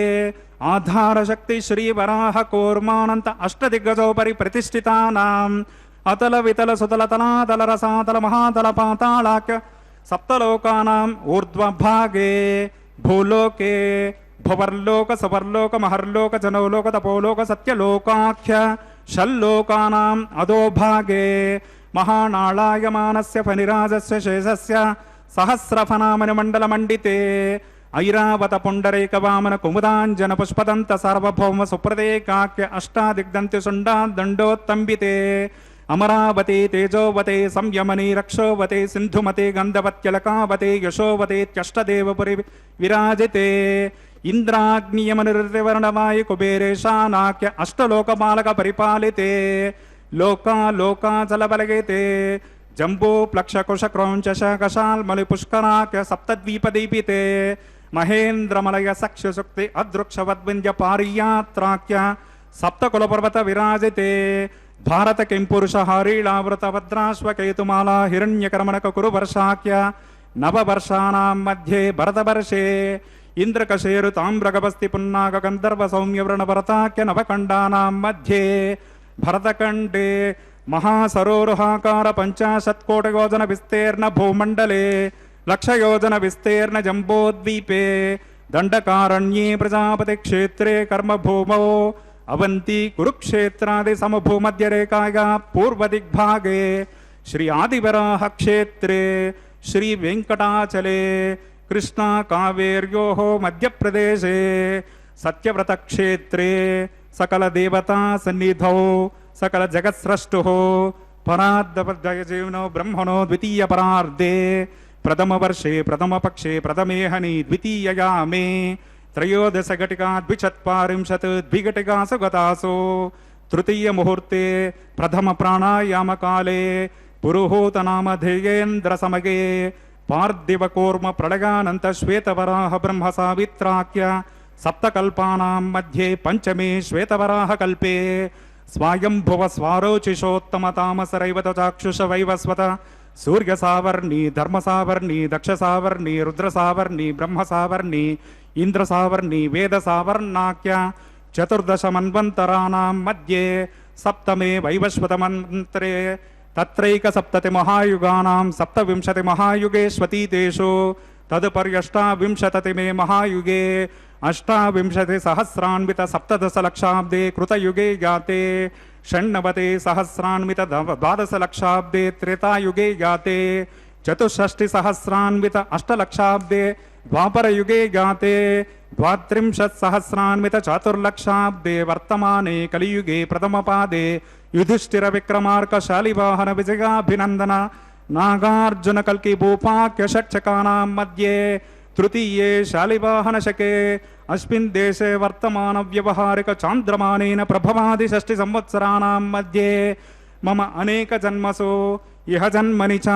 ఆధారశక్తి శ్రీవరాహ కూర్మానంత అష్టదిగ్గజోపరి ప్రతిష్ఠితానాం అతల వితల సుతల తలాతల రసాతల మహాతల పాతాళాఖ్య సప్తలోకానాం ఊర్ధ్వభాగే భూలోకే భువర్లోక సువర్లోక మహర్లోక జనౌలోక తపోలోక సత్యలోకాఖ్య షల్లోకానాం అధోభాగే మహానాళాయమానస్య ఫణిరాజస్య శేషస్య సహస్రఫనామనిమండలమండితే ఐరావత పుండరీకవామన కుముదాంజన పుష్పదంత సార్వభౌమ సుప్రదేకాఖ్య అష్టాదిగ్దంతి సుండాదండోత్తంబితే అమరావతి తేజోవతే సంయమని రక్షోవతే సింధుమతే గంధవత్యలకావతే యశోవతేత్యష్టదేవపురి విరాజితే ఇంద్రాగ్నియమనిర్వర్ణవాయు కుబేరేశానాఖ్య అష్టలోకపాలక పరిపాలితే లోకాచలబలగేతే జంబూ ప్లక్షకుశ క్రౌంచశకశాల్మలి పుష్కరాఖ్య సప్తద్వీపదీపితే మహేంద్రమలయ సఖ్యశుక్తి అదృక్షవద్వింధ్య పారియాత్రాఖ్య సప్తకులపర్వత విరాజితే భారత కింపురుష హారీళావృత భద్రాశ్వకేతుమాలా హిరణ్యకర్మణక కురు వర్షాఖ్య నవవర్షాణం మధ్యే భరతవర్షే ఇంద్రకశేరు తామ్రగపస్తి పున్నాగ గంధర్వ సౌమ్యవ్రణ భరతాఖ్య నవఖండానాం మధ్యే భరతఖండే మహాసరోరుహాకార 50 కోటియోజన విస్తీర్ణ భూమండలే 1,00,000 యోజన విస్తీర్ణ జంబోద్వీపే దండకారణ్యే ప్రజాపతి క్షేత్రే కర్మభూమౌ అవంతి కురుక్షేత్రాది సమభూమధ్యరేఖాయా పూర్వదిగ్భాగే శ్రీ ఆదివరాహ క్షేత్రే శ్రీ వెంకటాచలే కృష్ణా కావేర్యోః మధ్యప్రదేశే సత్యవ్రత క్షేత్రే సకల దేవతా సన్నిధౌ సకల జగత్స్రష్టు పరార్ధజీవనో బ్రహ్మణో ద్వితీయ పరార్ధే ప్రథమ వర్షే ప్రథమ పక్షే ప్రథమేహని ద్వితీయయా మే త్రయోదశ ఘటికా ద్విచత్వారింశత్ ద్విఘటికాసు గతాసు తృతీయ ముహూర్తే ప్రథమ ప్రాణాయామ కాలే పురుహూత నామధేయేంద్ర సమగే పార్థివ కూర్మ ప్రళయానంత శ్వేతవరాహ బ్రహ్మ సావిత్రాఖ్య సప్తకల్పానాం మధ్యే పంచమే శ్వేతవరాహ కల్పే స్వయంభువ స్వారోచిషోత్తమ తామసరైవత చాక్షుష వైవస్వత సూర్య సావర్ణి ధర్మ సావర్ణి దక్ష సావర్ణి రుద్ర సావర్ణి బ్రహ్మ సావర్ణి ఇంద్ర సావర్ణి వేద సావర్ణాఖ్య చతుర్దశ మన్వంతరాణం మధ్యే సప్తమే వైవస్వత మంత్రే తత్రైక సప్తతి మహాయుగానాం సప్తవింశతి మహాయుగేష్వతీతేషు తదుపర్యష్టావింశతతి మే మహాయుగే అష్టావింశతి సహస్రాన్విత సప్తదశ లక్షాబ్దే కృతయుగే జాతే షణ్ణవతే సహస్రాన్విత ద్వాదశ లక్షాబ్దే త్రేతాయుగే జాతే చతుషష్టి సహస్రాన్విత అష్టలక్షాబ్దే ద్వాపరయుగే జాతే ద్వాత్రింశత్ సహస్రాన్విత చాతుర్లక్షాబ్దే వర్తమానే కలియుగే ప్రథమపాదే యుధిష్ఠిర విక్రమార్క శాలివాహన విజయాభినందన నాగార్జున కల్కి భూపాక్య షట్చకానాం మధ్యే తృతీయే శాలివాహన శకే అస్మిన్ దేశే వర్తమాన వ్యవహారిక చాంద్రమానేన ప్రభవాది షష్టి సంవత్సరాణాం మధ్యే మమ అనేక జన్మసు ఇహ జన్మని చ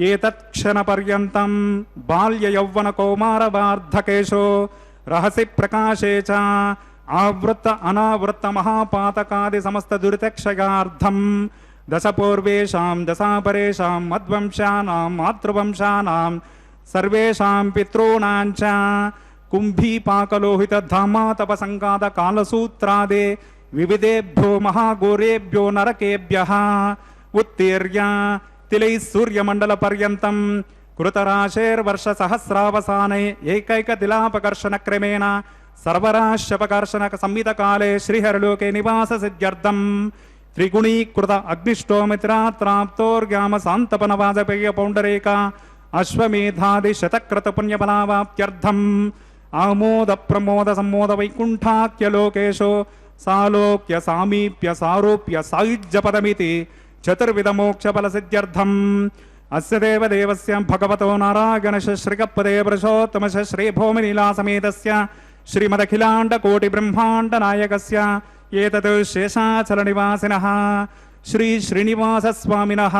ఏతత్క్షణ పర్యంతం బాల్య యౌవన కౌమార వార్ధకేషు రహసి ప్రకాశే చ ఆవృత్త అనావృత్త మహాపాతకాది సమస్త దురితక్షయార్థం దశ పూర్వేషాం దశాపరేషాం మద్వంశానాం మాతృవంశానాం సర్వేషాం పితॄణాం చ కుంభీపాకలోహిత ధామాతప సంగాద కాలసూత్రాదే వివిధేభ్యో మహాఘోరేభ్యో నరకేభ్యః ఉత్తీర్య తిలై సూర్యమండల పర్యంతం కృతరాశేర్వర్ష సహస్రావసానే ఏకైక తిలాపకర్షణ క్రమేణ సర్వరాశ్యపకర్షణ సంహిత కాలే శ్రీహరిలోకే నివాస సిద్ధ్యర్థం త్రిగుణీకృత అగ్నిష్టోమిత్రాప్తోర్గామ శాంతపన వాజపేయ పౌండరేక అశ్వమేధాది శతక్రత పుణ్యఫలావాప్త్యర్థం ఆమోద ప్రమోద సంమోద వైకుంఠాఖ్య లోకేశో సాలోక్య సామీప్య సారూప్య సాయుజ్యపదమితి చతుర్విధ మోక్షఫల సిద్ధ్యర్థం అస్య దేవదేవస్య భగవతో నారాయణశ శ్రీగప్పదే పురుషోత్తమశ శ్రీభూమిలీలాసమేతస్య శ్రీమదఖిలాండ కోటి బ్రహ్మాండ నాయకస్య ఏతత్ శేషాచల నివాసినః శ్రీ శ్రీనివాస స్వామినః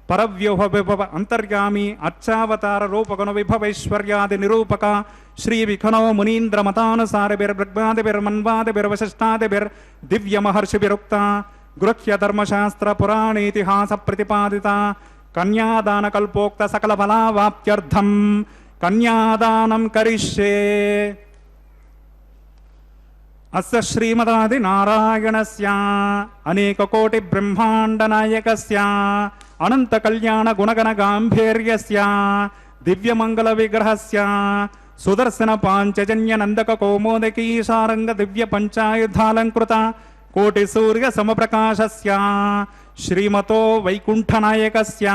పరవ్యూహ విభవ అంతర్యామి అర్చావతార రూపగుణ విభవైశ్వర్యాది నిరూపక శ్రీ విఖనో మునీంద్ర మతానుసారభిర్బ్రహ్మాదిభిర్మన్వాదిభిర్వశిష్టాదిభిర్ దివ్య మహర్షిభిరుక్త గృహ్య ధర్మశాస్త్ర పురాణేతిహాస ప్రతిపాదిత కన్యాదాన కల్పోక్త సకల ఫలావాప్త్యర్థం కన్యాదానం కరిష్యే. అస్య శ్రీమదాది నారాయణస్య అనేక కోటి బ్రహ్మాండ నాయకస్య అనంత కళ్యాణ గుణగణ గాంభీర్యస్య దివ్యమంగళ విగ్రహస్య సుదర్శన పాంచజన్య నందక కౌమోదకీ సారంగ దివ్య పంచాయుధాలంకృత కోటిసూర్య సమప్రకాశస్య శ్రీమతో వైకుంఠనాయకస్య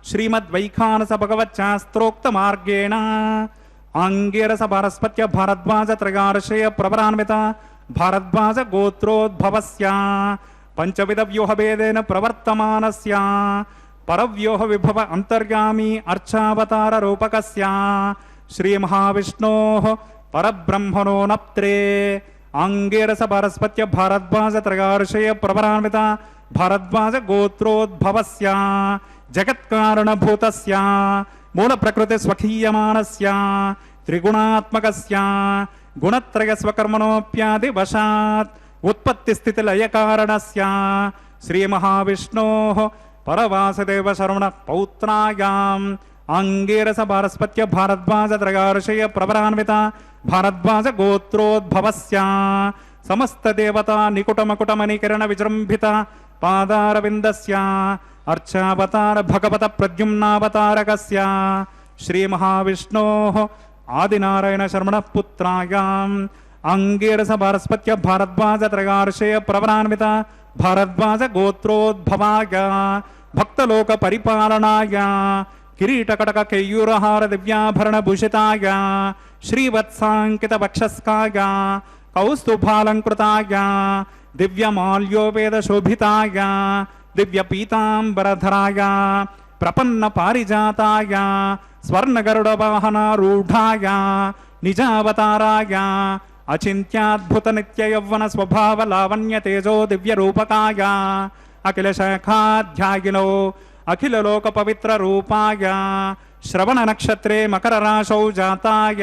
శ్రీమద్వైఖానస భగవచ్చాస్త్రోక్త మార్గేణ ఆంగేరస పారస్పత్య భారద్వాజ త్రయార్షయ ప్రవరాన్విత భారద్వాజ గోత్రోద్భవస్య పంచవిధ వ్యూహభేదేన ప్రవర్తమానస్య పరవ్యూహ విభవ అంతర్గామి అర్చావతార రూపకస్య శ్రీ మహావిష్ణోః పరబ్రహ్మణో నప్త్రే ఆంగేరస పారస్పత్య భారద్వాజ త్రయార్షయ ప్రవరాన్విత భారద్వాజ గోత్రోద్భవస్య జగత్కారణభూతస్య మూల ప్రకృతి స్వకీయమానస్య త్రిగుణాత్మకస్య గుణత్రయ స్వకర్మణోప్యాది వశాత్ ఉత్పత్తి స్థితి లయ కారణస్య శ్రీ మహావిష్ణోః పరవాసుదేవ శరవణ పౌత్రాయాం ఆంగేరస పారస్పత్య భారద్వాజ త్రయార్షయ ప్రవరాన్విత భారద్వాజ గోత్రోద్భవస్య సమస్త దేవతా నికుటమకుటమణికిరణ విజృంభిత పాదారవిందస్య అర్చావతార భగవత ప్రద్యుమ్నావతారకస్య శ్రీ మహావిష్ణోః ఆదినారాయణ శర్మణ పుత్రాయాం ఆంగేరస పారస్పత్య భారద్వాజ త్రయార్షయ ప్రవరాన్విత భారద్వాజ గోత్రోద్భవాయ భక్తలోక పరిపాలనాయ కిరీటకటక కేయూరహార దివ్యాభరణ భూషితాయ శ్రీవత్సాంకిత వక్షస్కాయ కౌస్తుభాలంకృతాయ దివ్యమాల్యోపేద శోభితాయ దివ్య పీతాంబరధరాయ ప్రపన్న పారిజాతాయ స్వర్ణగరుడ వాహనారూఢాయ నిజావతారాయ అచింత్యాద్భుత నిత్య యౌవన స్వభావ లావణ్య తేజో దివ్య రూపకాయ అఖిల శాఖాధ్యాయినో అఖిల లోక పవిత్ర రూపాయ శ్రవణ నక్షత్రే మకర రాశౌ జాతాయ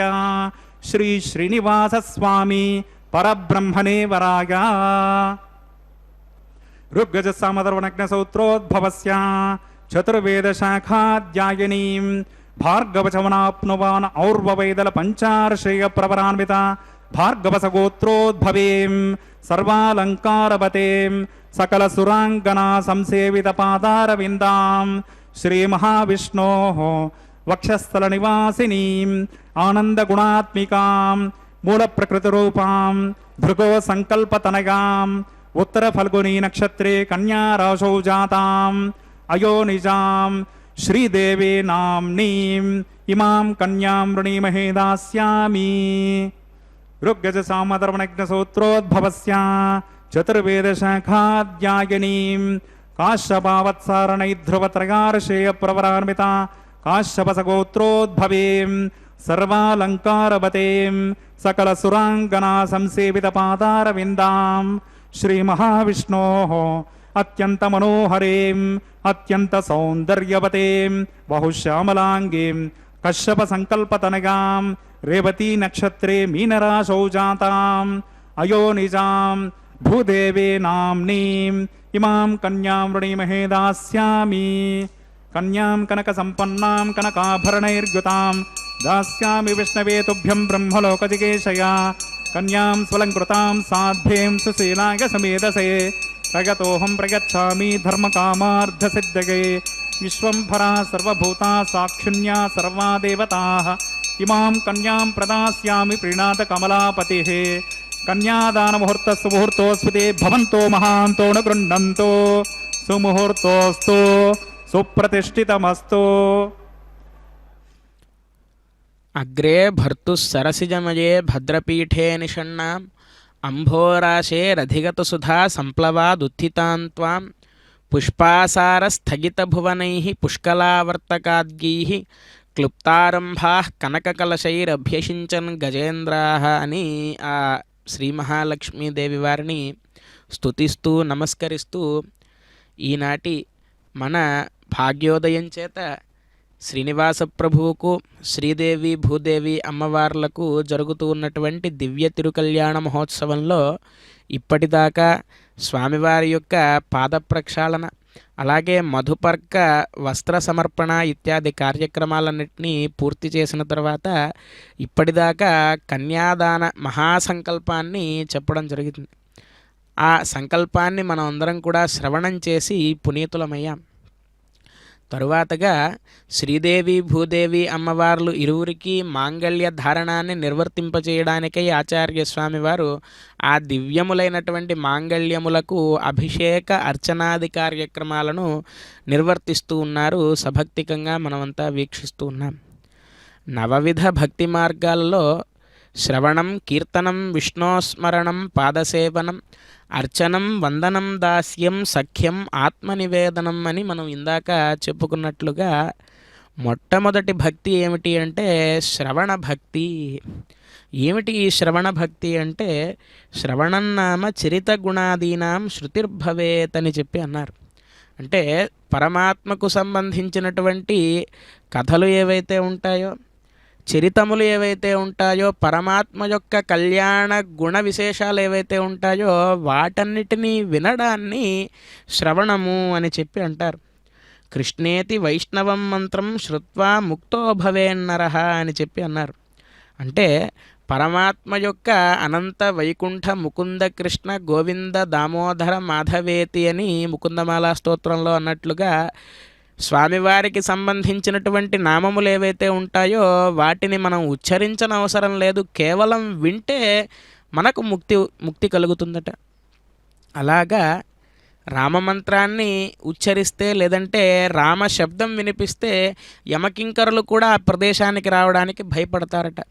శ్రీ శ్రీనివాస స్వామి పరబ్రహ్మణే వరాయ ఋగ్గజ సామధర్వణజ్ఞ సూత్రోద్భవస్య చతుర్వేద శాఖాధ్యాయినీం భార్గవచవనాప్నువాన్ ఔర్వవేదల పంచార్షేయ ప్రవరాన్విత భార్గవస గోత్రోద్భవేం సర్వాలంకారవతేం సకల సురాంగనా సంసేవిత పాదారవిందాం శ్రీ మహావిష్ణోః వక్షస్థల నివాసినీం ఆనంద గుణాత్మికాం మూల ప్రకృతి రూపాం భృగో సంకల్పతనయాం ఉత్తర ఫల్గుని నక్షత్రే కన్యా రాశౌ జాతాం అయోనిజాం శ్రీదేవే నామ్నీం ఇమాం కన్యాం వృణీమహే దాస్యామి ఋగ్గజ సామధర్వణజ్ఞ సూత్రోద్భవస్య చతుర్వేద శాఖాధ్యాయినీం కాశ్యపావత్సారణైధ్రువత్రయార్షేయ ప్రవరాన్విత కాశ్యపస గోత్రోద్భవేం సర్వాలంకారవతేం సకల సురాంగనా సంసేవిత పాదారవిందాం శ్రీ మహావిష్ణోః అత్యంత మనోహరేం అత్యంత సౌందర్యవతేం బహుశ్యామలాంగీం కశ్యప సంకల్పతనయాం రేవతీ నక్షత్రే మీనరాశౌ జాతాం అయోనిజాం భూదేవే నామ్నీం ఇమాం కన్యాం వృణీమహే దాస్యామి కన్యాం కనక సంపన్నాం కనకాభరణైర్యుతాం దాస్యామి విష్ణవే తుభ్యం బ్రహ్మలోకజిగేశయా కన్యాం స్వలంకృతాం సాధ్యేం సుశీలాయ సమేధసే ప్రగతోహం ప్రగచ్ఛామి ధర్మకామార్థసిద్ధగే విశ్వంభరా సర్వభూతా సాక్షిణ్యా సర్వా దేవతాః ఇమాం కన్యాం ప్రదాస్యామి ప్రీణాత కమలాపతిః కన్యాదాన ముహూర్త సుముహూర్తోస్మితే భవంతో మహాంతో న గృహ్ణంతో సుముహూర్తోస్తు సుప్రతిష్ఠితమస్తు. అగ్రే భర్తుః సరసిజమయే భద్రపీఠే నిషణ్ణాం అంభోరాశేరధిగతసుధా సంప్లవాదుత్థితాం త్వాం పుష్పాసారస్థగితభువనైః పుష్కలావర్తకాద్గైః క్లుప్తారంభాః కనకకలశైరభ్యసించన్ గజేంద్రాః అని ఆ శ్రీ మహాలక్ష్మీదేవి వారిని స్తుతిస్తూ నమస్కరిస్తూ ఈనాటి మన భాగ్యోదయం చేత శ్రీనివాస ప్రభువుకు శ్రీదేవి భూదేవి అమ్మవార్లకు జరుగుతూ ఉన్నటువంటి దివ్య తిరుకల్యాణ మహోత్సవంలో ఇప్పటిదాకా స్వామివారి యొక్క పాద ప్రక్షాళన అలాగే మధుపర్క వస్త్ర సమర్పణ ఇత్యాది కార్యక్రమాలన్నింటినీ పూర్తి చేసిన తర్వాత ఇప్పటిదాకా కన్యాదాన మహాసంకల్పాన్ని చెప్పడం జరిగింది. ఆ సంకల్పాన్ని మనం అందరం కూడా శ్రవణం చేసి పునీతులమయ్యాం. తరువాతగా శ్రీదేవి భూదేవి అమ్మవార్లు ఇరువురికి మాంగళ్య ధారణాన్ని నిర్వర్తింపచేయడానికై ఆచార్య స్వామి వారు ఆ దివ్యములైనటువంటి మాంగళ్యములకు అభిషేక అర్చనాది కార్యక్రమాలను నిర్వర్తిస్తూ ఉన్నారు. సభక్తికంగా మనమంతా వీక్షిస్తూ ఉన్నాం. నవవిధ భక్తి మార్గాలలో శ్రవణం, కీర్తనం, విష్ణోస్మరణం, పాదసేవనం, అర్చనం, వందనం, దాస్యం, సఖ్యం, ఆత్మనివేదనం అని మనం ఇందాక చెప్పుకున్నట్లుగా మొట్టమొదటి భక్తి ఏమిటి అంటే శ్రవణ భక్తి. ఏమిటి ఈ శ్రవణ భక్తి అంటే శ్రవణం నామ చరిత గుణాదీనాం శృతిర్భవేత్ అని చెప్పి అన్నారు. అంటే పరమాత్మకు సంబంధించినటువంటి కథలు ఏవైతే ఉంటాయో, చరితములు ఏవైతే ఉంటాయో, పరమాత్మ యొక్క కళ్యాణ గుణ విశేషాలు ఏవైతే ఉంటాయో వాటన్నిటినీ వినడాన్ని శ్రవణము అని చెప్పి అంటారు. కృష్ణేతి వైష్ణవం మంత్రం శ్రుత్వా ముక్తో భవేన్నరః అని చెప్పి అన్నారు. అంటే పరమాత్మ యొక్క అనంత వైకుంఠ ముకుంద కృష్ణ గోవింద దామోదర మాధవేతి అని ముకుందమాలా స్తోత్రంలో అన్నట్లుగా స్వామివారికి సంబంధించినటువంటి నామములు ఏవైతే ఉంటాయో వాటిని మనం ఉచ్చరించనవసరం లేదు, కేవలం వింటే మనకు ముక్తి కలుగుతుందట. అలాగా రామమంత్రాన్ని ఉచ్చరిస్తే లేదంటే రామ శబ్దం వినిపిస్తే యమకింకరులు కూడా ఆ ప్రదేశానికి రావడానికి భయపడతారట.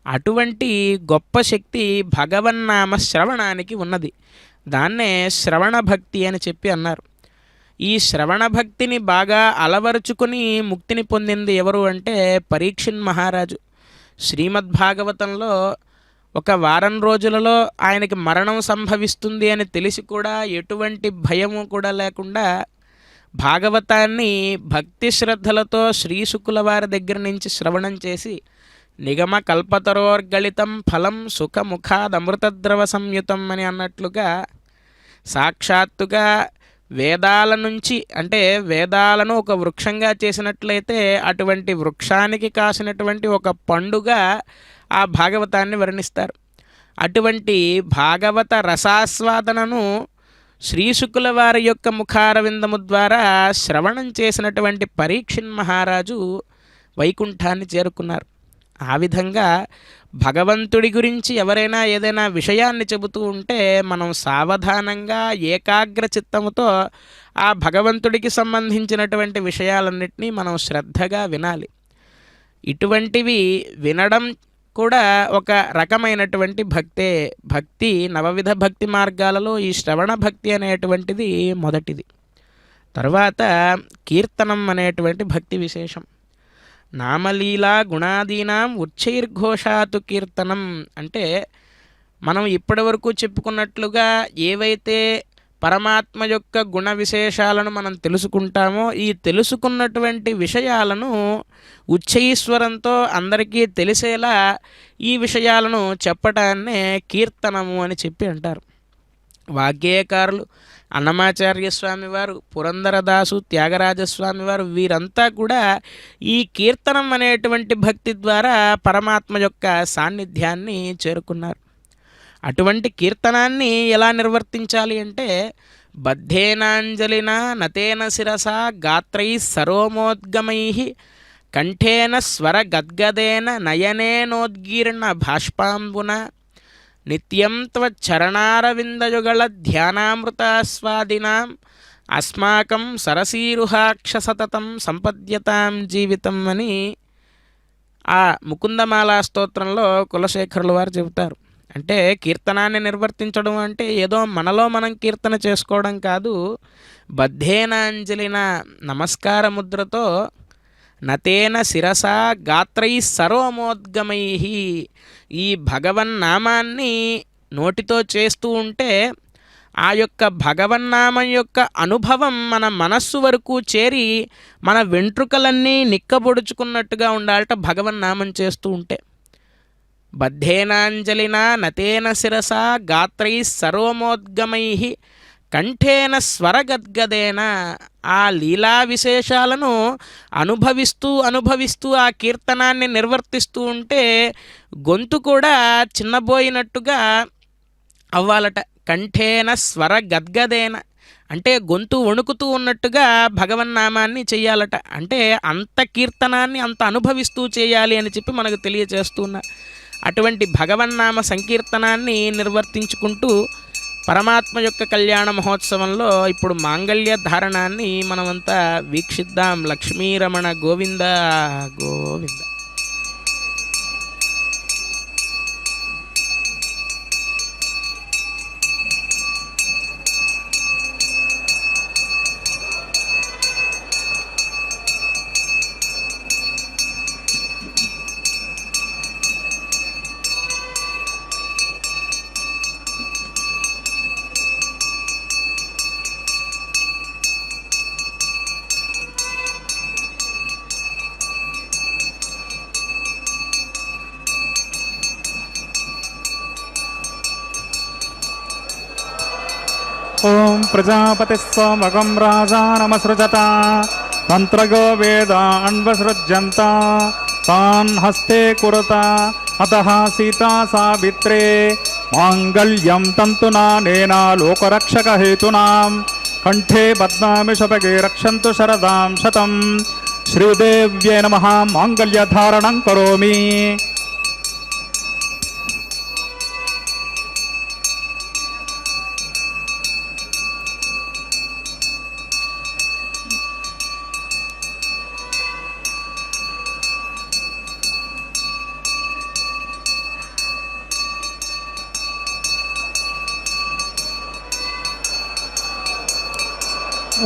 అటువంటి గొప్ప శక్తి భగవన్నామ శ్రవణానికి ఉన్నది. దాన్నే శ్రవణ భక్తి అని చెప్పి అన్నారు. ఈ శ్రవణ భక్తిని బాగా అలవరుచుకుని ముక్తిని పొందింది ఎవరు అంటే పరీక్షిన్ మహారాజు. శ్రీమద్భాగవతంలో ఒక వారం రోజులలో ఆయనకి మరణం సంభవిస్తుంది అని తెలిసి కూడా ఎటువంటి భయము కూడా లేకుండా భాగవతాన్ని భక్తి శ్రద్ధలతో శ్రీశుకుల వారి దగ్గర నుంచి శ్రవణం చేసి నిగమ కల్పతరోర్గళితం ఫలం సుఖముఖాదమృతద్రవ సంయుతం అని అన్నట్లుగా సాక్షాత్తుగా వేదాల నుంచి, అంటే వేదాలను ఒక వృక్షంగా చేసినట్లయితే అటువంటి వృక్షానికి కాసినటువంటి ఒక పండుగ ఆ భాగవతాన్ని వర్ణిస్తారు. అటువంటి భాగవత రసాస్వాదనను శ్రీశుకుల వారి యొక్క ముఖారవిందము ద్వారా శ్రవణం చేసినటువంటి పరీక్షిన్ మహారాజు వైకుంఠాన్ని చేరుకున్నారు. ఆ విధంగా భగవంతుడి గురించి ఎవరైనా ఏదైనా విషయాన్ని చెబుతూ ఉంటే మనం సావధానంగా ఏకాగ్ర చిత్తముతో ఆ భగవంతుడికి సంబంధించినటువంటి విషయాలన్నింటినీ మనం శ్రద్ధగా వినాలి. ఇటువంటివి వినడం కూడా ఒక రకమైనటువంటి భక్తే. భక్తి నవవిధ భక్తి మార్గాలలో ఈ శ్రవణ భక్తి అనేటువంటిది మొదటిది. తర్వాత కీర్తనం అనేటువంటి భక్తి విశేషం. నామలీలా గుణాదీనాం ఉచ్చైర్ఘోషాతు కీర్తనం అంటే మనం ఇప్పటివరకు చెప్పుకున్నట్లుగా ఏవైతే పరమాత్మ యొక్క గుణ విశేషాలను మనం తెలుసుకుంటామో ఈ తెలుసుకున్నటువంటి విషయాలను ఉచ్చైస్వరంతో అందరికీ తెలిసేలా ఈ విషయాలను చెప్పటాన్నే కీర్తనము అని చెప్పి అంటారు. వాగ్గేయకారులు అన్నమాచార్య స్వామి వారు, పురందరదాసు, త్యాగరాజస్వామి వారు వీరంతా కూడా ఈ కీర్తనం అనేటువంటి భక్తి ద్వారా పరమాత్మ యొక్క సాన్నిధ్యాన్ని చేరుకున్నారు. అటువంటి కీర్తనాన్ని ఎలా నిర్వర్తించాలి అంటే బద్ధేనాంజలిన నతేన శిరసా గాత్రై సరోమోద్గమై కంఠేన స్వర గద్గదేన నయనేనోద్గీర్ణ భాష్పాంబున నిత్యం త్వచ్చరణారవిందయుగళ ధ్యానామృతాస్వాదినాం అస్మాకం సరసీరుహాక్ష సతతం సంపద్యతాం జీవితం అని ఆ ముకుందమాలా స్తోత్రంలో కులశేఖరుల వారు చెబుతారు. అంటే కీర్తనాన్ని నిర్వర్తించడం అంటే ఏదో మనలో మనం కీర్తన చేసుకోవడం కాదు. బద్ధేనాంజలిన నమస్కార ముద్రతో నతేన శిరసా గాత్రై సరోమోద్గమై ఈ భగవన్నామాన్ని నోటితో చేస్తూ ఉంటే ఆ యొక్క భగవన్నామం యొక్క అనుభవం మన మనస్సు వరకు చేరి మన వెంట్రుకలన్నీ నిక్కబొడుచుకున్నట్టుగా ఉండాలట భగవన్నామం చేస్తూ ఉంటే. బద్ధేనాంజలిన నతేన శిరసా గాత్రై సరోమోద్గమై కంఠేన స్వరగద్గదేన ఆ లీలా విశేషాలను అనుభవిస్తూ ఆ కీర్తనాన్ని నిర్వర్తిస్తూ ఉంటే గొంతు కూడా చిన్నబోయినట్టుగా అవ్వాలట. కంఠేన స్వర గద్గదేన అంటే గొంతు వణుకుతూ ఉన్నట్టుగా భగవన్నామాన్ని చెయ్యాలట. అంటే అంత కీర్తనాన్ని అంత అనుభవిస్తూ చేయాలి అని చెప్పి మనకు తెలియచేస్తున్నారు. అటువంటి భగవన్నామ సంకీర్తనాన్ని నిర్వర్తించుకుంటూ పరమాత్మ యొక్క కళ్యాణ మహోత్సవంలో ఇప్పుడు మాంగళ్య ధారణాన్ని మనమంతా వీక్షిద్దాం. లక్ష్మీరమణ గోవింద గోవింద. ఓం ప్రజాపతి స్వమగం రాజానమసృజత తంత్రగో వేద అన్వసృజ్యంత తాన్ హస్తే కురుత అతః సీతా సావిత్రే మాంగళ్యం తంతునానేన లోకరక్షక హేతునాం కంఠే బధ్నామి శుభగే రక్షంతు శరదాం శతం. శ్రీదేవ్యై నమః. మాంగళ్యధారణం కరోమి.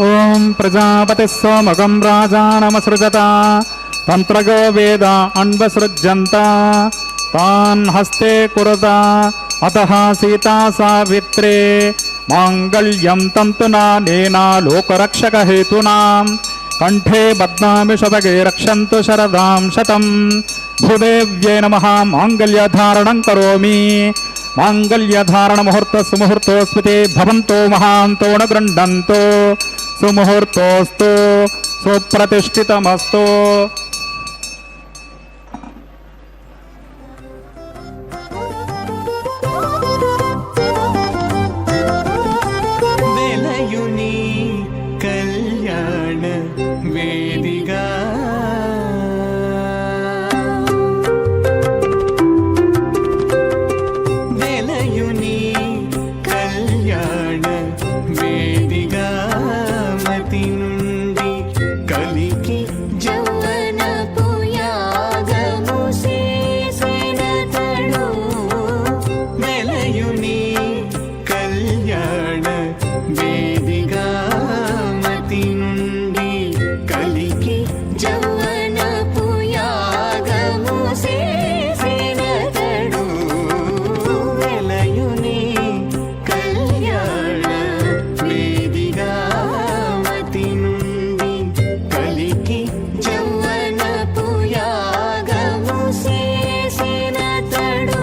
ఓం ప్రజాపతి సోమగం రాజానమసృజత తంత్రగో వేద అన్వసృజ్యంత తాన్ హస్తే కురుత అతః సీతా సావిత్రే మాంగళ్యం తంతునానేన లోకరక్షక హేతునాం కంఠే బధ్నామి శుభగే రక్షంతు శరదాం శతం. భూదేవ్యై నమః. మాంగళ్యధారణం కరోమి. మాంగళ్యధారణ ముహూర్త సుముహూర్తోస్మితే భవంతో మహాంతో న గృహంతో సుముహూర్తోస్తు సుప్రతిష్ఠితమస్తు. వెలయుని కళ్యాణ వేదిగా వెలయుని కళ్యాణ వేదిగా మతి నుండి కలికి జౌవనపు యాగము చేసినతడు వెలయుని కళ్యాణ వేదిగా మతి నుండి కలికి జౌవనపు యాగము చేసినతడు వెలయుని కళ్యాణ వేదిగా మతి నుండి కలికి జౌవనపు యాగము చేసినతడు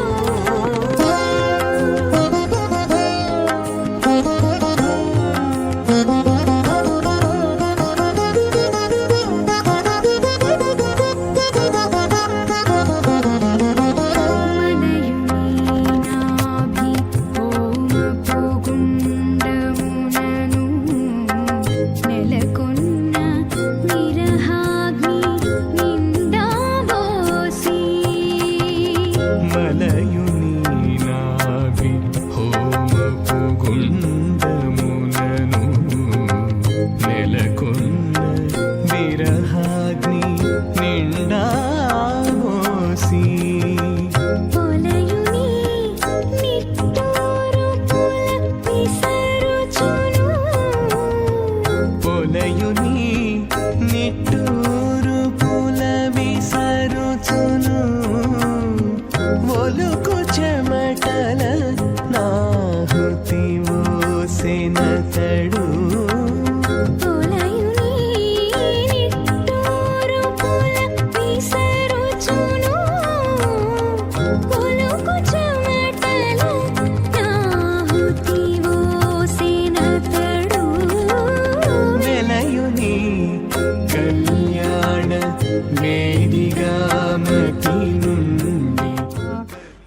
మనయుని నాభి హోమపు గుండమునను నెలకొన్న విరహాగ్ని నిండాబోసి మలయుని నాభి హోమపు గుండమునను నెలకొన్న విరహాగ్ని నిండా మోసి పొలయుని నిట్టూరు పుల విసరుచును పొలయుని నిట్టూరు పుల విసరుచును ఒలుకు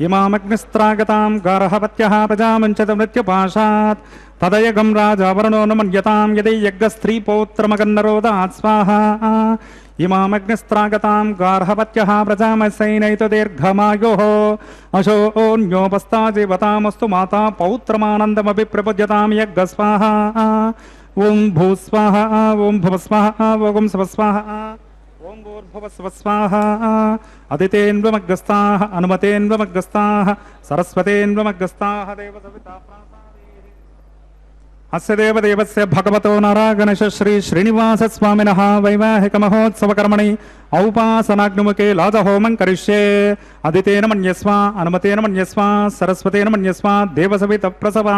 ఇమామగ్నిస్త్రాగతాం గార్హపత్యః ప్రజాముంచత మృత్యుపాశాత్ తదయగం రాజావరుణో న మన్యతాం యది యజ్ఞస్త్రీపౌత్రమగన్నరోదాత్ స్వాహా ఇమామగ్నిస్త్రాగతాం గార్హపత్యః ప్రజామసైనైతు దీర్ఘమాయోః అశోన్యోపస్తాజీవతామస్తు మాతా పౌత్రమానందమపి ప్రపద్యతాం యజ్ఞ స్వాహా ఓం భూస్వాహ ఓం భువస్వాహ ఓం శవస్వాహ ఓం భూర్భువస్వస్వాహ అదితేన్వమగ్రస్తాః అనుమతేన్వమగ్రస్తాః సరస్వతేన్వమగ్రస్తాః దేవసవితా అస్య దేవదేవస్య భగవతో నారాగణశ శ్రీ శ్రీనివాస స్వామినః వైవాహిక మహోత్సవ కర్మణి ఔపాసనాగ్నిముఖే లాజహోమం కరిష్యే అదితేన మన్యస్వ అనుమతేన మన్యస్వ సరస్వతేన మన్యస్వ దేవసవిత ప్రసవ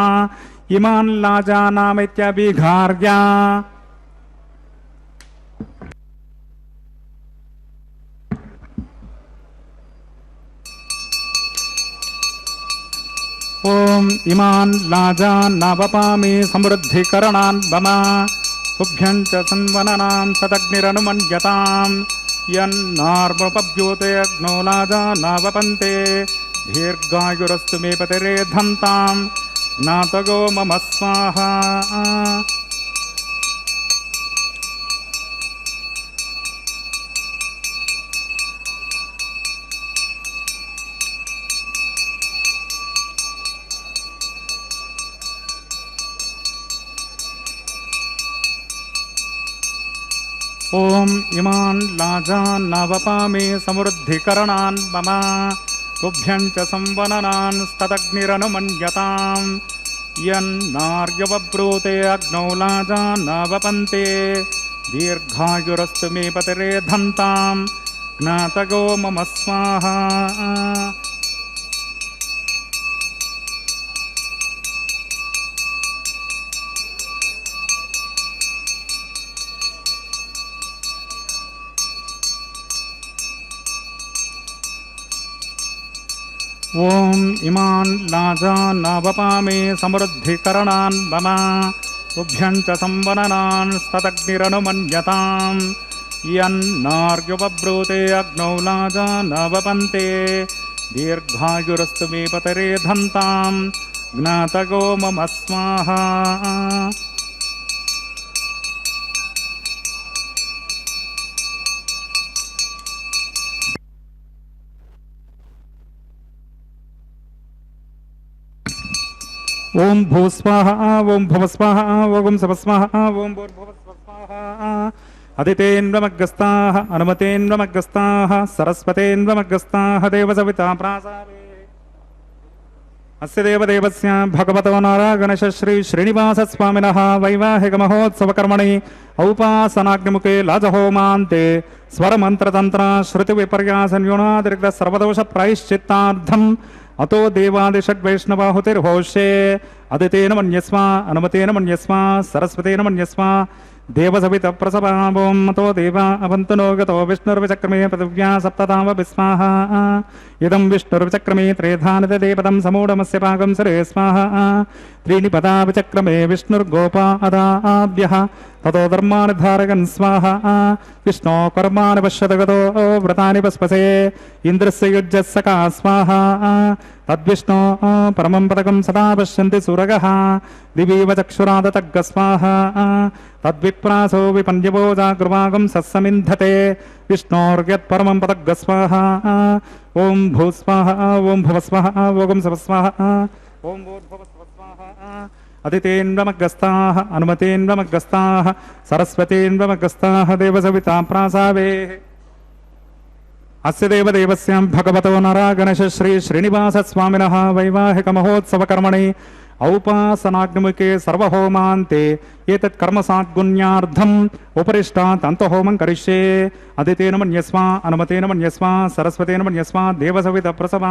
ఇమాన్ లాజానామిత్యభిఘార్య ఓం ఇమాన్ లాజాన్ నవపామి సమృద్ధికరణాన్ మమ తుభ్యం చ సన్వననాం సదగ్నిరనుమన్యతాం యన్నార్వపభ్యూతే అగ్నో లాజా నావపంతే దీర్ఘాయురస్తు మే పతిరేధంతాం జ్ఞాతగో మమ స్వాహా ఓం ఇమాన్ లాజాన్ నవపామి సమృద్ధికరణాన్ మమ తుభ్యం చ సంవననాన్ స్తదగ్నిరనుమన్యతాం యన్నార్యవబ్రూతే అగ్నౌ లాజాన్ నవపంతే దీర్ఘాయురస్తు మే పతిరేధంతాం జ్ఞాతగో మమ స్వాహా ఓం ఇమాన్ లాజాన్ నవపామి సమృద్ధికరణాన్ మమ తుభ్యం చ సంవననాన్ స్తదగ్నిరనుమన్యతాం యన్నార్యుపబ్రూతే అగ్నౌ లాజాన్ నవపంతే దీర్ఘాయురస్తు మే పతిరేధంతాం జ్ఞాతగో మమ స్వాహా ఓం భూస్వాహ ఓం భువస్వాహ ఓం శవస్వాహ ఓం భూర్భువస్వస్వాహ అదితేన్వమగ్రస్తాః అనుమతేన్వమగ్రస్తాః సరస్వతేన్వమగ్రస్తాః దేవసవితా ప్రాసావే అస్య దేవదేవస్య భగవతో నారాగణశ శ్రీ శ్రీనివాస స్వామినః వైవాహిక మహోత్సవ కర్మణి ఔపాసనాగ్నిముఖే లాజహోమాంతే స్వరమంత్రతంత్ర శృతి విపర్యాసన్యూనాతిరిక్త సర్వదోష ప్రాయశ్చిత్తార్థం అతో దేవాదిషడ్వైష్ణవాహుతిర్హోష్యే అదితేన మన్యస్వ అనుమతేన మన్యస్వ సరస్వతేన మన్యస్వ దేవసవిత ప్రసభావం అతో దేవా అవంతునో గతో విష్ణుర్విచక్రమే పృథివ్యా సప్తతామ విస్వాహ ఇదం విష్ణుర్విచక్రమే త్రేధానిత దేవతం సమూఢమస్య పాకం సరే స్వాహ త్రీణి పదా విచక్రమే విష్ణుర్గోపా అదాభ్యః తతో ధర్మాని ధారగన్ స్వాహ విష్ణో కర్మాని పశ్యత గతో వ్రతాని పస్పసే ఇంద్రస్య యుజ్యస్సకా స్వాహ తద్విష్ణో పరమం పదకం సదా పశ్యంతి సురగః దివీవ చక్షురాదతగ్గ స్వాహ తద్విప్రాసో విపన్యభోజాగృవాగం సత్సమింధతే విష్ణోర్యత్పరమం పదగ్గ స్వాహ ఓం భూస్వాహ ఓం భువస్వాహ ఓం శవస్వాహ ఓం భూర్భువస్వస్వాహ అదితేన్వమగ్రస్తాః అనుమతేన్వమగ్రస్తాః సరస్వతేన్వమగ్రస్తాః దేవసవితా ప్రాసావే అస్య దేవదేవస్య భగవతో నరాగణశ శ్రీ శ్రీనివాస స్వామినః వైవాహిక మహోత్సవ కర్మణి ఔపాసనాగ్నిముఖే సర్వహోమాంతే ఏతత్ కర్మ సాద్గుణ్యార్థం ఉపరిష్టాత్ అంతహోమం కరిష్యే అదితేన మన్యస్వ అనుమతేన మన్యస్వ సరస్వతేన మన్యస్వ దేవసవిత ప్రసవ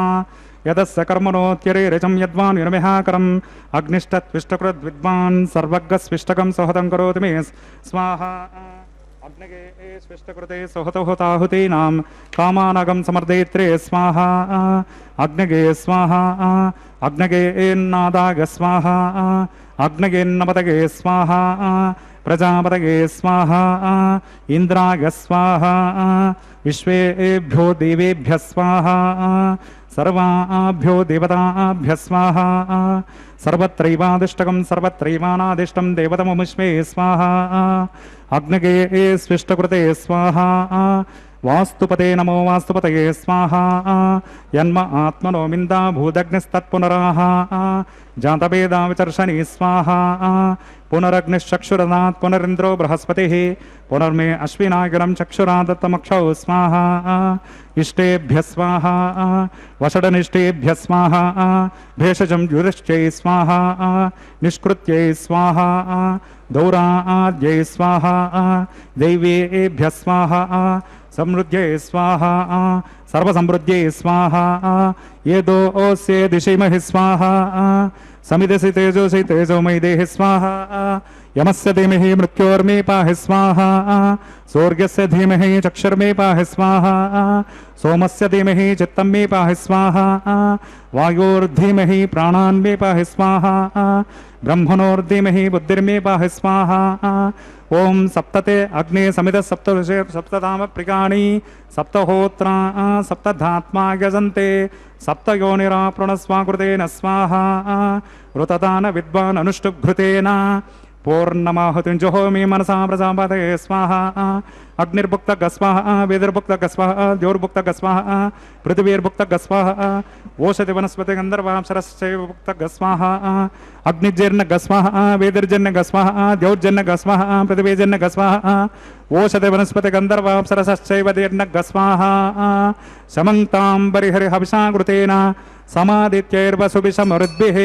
యదస్య కర్మణోత్యరేరచం యద్వాన్ వినమిహాకరం అగ్నిష్టత్విష్టకృద్విద్వాన్ సర్వగ్గస్విష్టకం సహతం కరోతి మే స్వాహ అగ్నగే స్విష్టకృతే సుహతహుతాహుతీనాం కామానగం సమర్దయిత్రే స్వాహ అగ్నగే స్వాహ అగ్నగేన్నాదాగ స్వాహ అగ్నగేన్నపతగే స్వాహ ప్రజాపతగే స్వాహ ఇంద్రాగ స్వాహ విశ్వేభ్యో దేవేభ్య స్వాహ सर्वाभ्यो देवताभ्यः स्वाहा सर्वत्रैवादिष्टकं सर्वत्रैवानादिष्टं देवतममुष्मे स्वाहा अग्नगे स्विष्टकृते स्वाहा वास्तुपते नमो वास्तुपतये स्वाहा यन्म आत्मनो मिन्दा भूदग्निस्तत्पुनराः जातवेदा विचर्षणी स्वाहा पुनरग्निश्चक्षुरदात् पुनरिन्द्रो बृहस्पतिः पुनर्मे अश्विनागिरं चक्षुरादत्तमक्षौ स्वाहा इष्टेभ्यः स्वाहा वषडनिष्ठेभ्यः स्वाहा भेषजं युधिष्ठ्यै स्वाहा निष्कृत्यै स्वाहा दौराद्यै स्वाहा दैवेभ्यः स्वाहा समृद्ध्यै स्वाहा सर्वसमृद्ध्यै स्वाहा ये दोऽस्ये दिशिमहि स्वाहा समिदसि तेजोसि तेजोमयि देहि स्वाहा यमस्य धीमहि मृत्योर्मे पाहि स्वाहा सूर्यस्य धीमहि चक्षुर्मे पाहि स्वाहा सोमस्य धीमहि चित्तं मे पाहि स्वाहा वायोर्धीमहि प्राणान् मे पाहि स्वाहा ब्रह्मणोर्धीमहि बुद्धिर्मे पाहि स्वाहा ओम सप्तते अग्ने समित सप्तऋषे सप्तधाम प्रिकाणि सप्तहोत्रा सप्तधात्मा यजन्ते सप्तयोनिरा प्रणस्वाकृतेन स्वाहा ऋतदान विद्वान् अनुष्टुघृतेन पूर्णमाहुतिं जुहोमि मनसा प्रजापतये स्वाहा अग्निर्भुक्तः स्वाहा वेदिर्भुक्तः स्वाहा द्योर्भुक्तः स्वाहा पृथिवीर्भुक्तः स्वाहा ओषधि वनस्पति गन्धर्वाप्सरश्चैव भुक्तः स्वाहा अग्निजन्यः स्वाहा वेदिर्जन्यः स्वाहा द्यौर्जन्यः स्वाहा पृथिवीजन्यः स्वाहा ओषधि वनस्पति गन्धर्वाप्सरश्चैव दीर्णः स्वाहा समन्तां बरिहरि हविषा कृतेन समादित्यैर्वसुभिषमरुद्भिः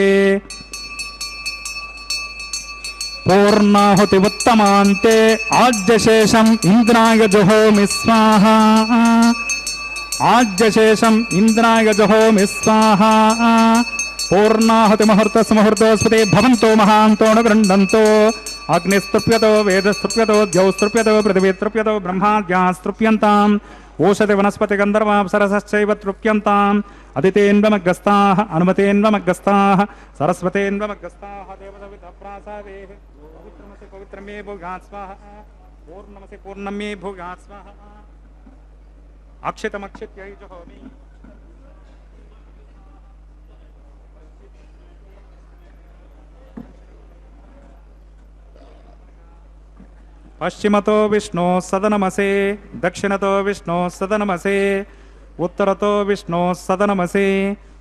पूर्णाहुति उत्तमान्ते आज्यशेषम् इन्द्राय जुहोमि स्वाहा आज्यशेषम् इन्द्राय जुहोमि स्वाहा पूर्णाहुति मुहूर्तस्मुहूर्तोस्पति भवन्तो महान्तो न गृह्णन्तो अग्निस्तृप्यतो वेदस्तृप्यतो द्यौस्तृप्यतो पृथिवीस्तृप्यतो ब्रह्माद्यास्तृप्यन्ताम् ओषधि वनस्पति गन्धर्वाप्सरसश्चैव तृप्यन्ताम् अदितेन्वमग्गस्ताः अनुमतेन्वमग्गस्ताः सरस्वतेन्वमग्गस्ताः देवसवितप्रासादेः पवित्रमसि पवित्रमे भूयात् स्वाहा पूर्णमसि पूर्णमे भूयात् स्वाहा अक्षितमक्षित्यै जुहोमि पश्चिमतो विष्णु सदनमसे दक्षिणतो विष्णु सदनमसे उत्तरतो विष्णु सदनमसे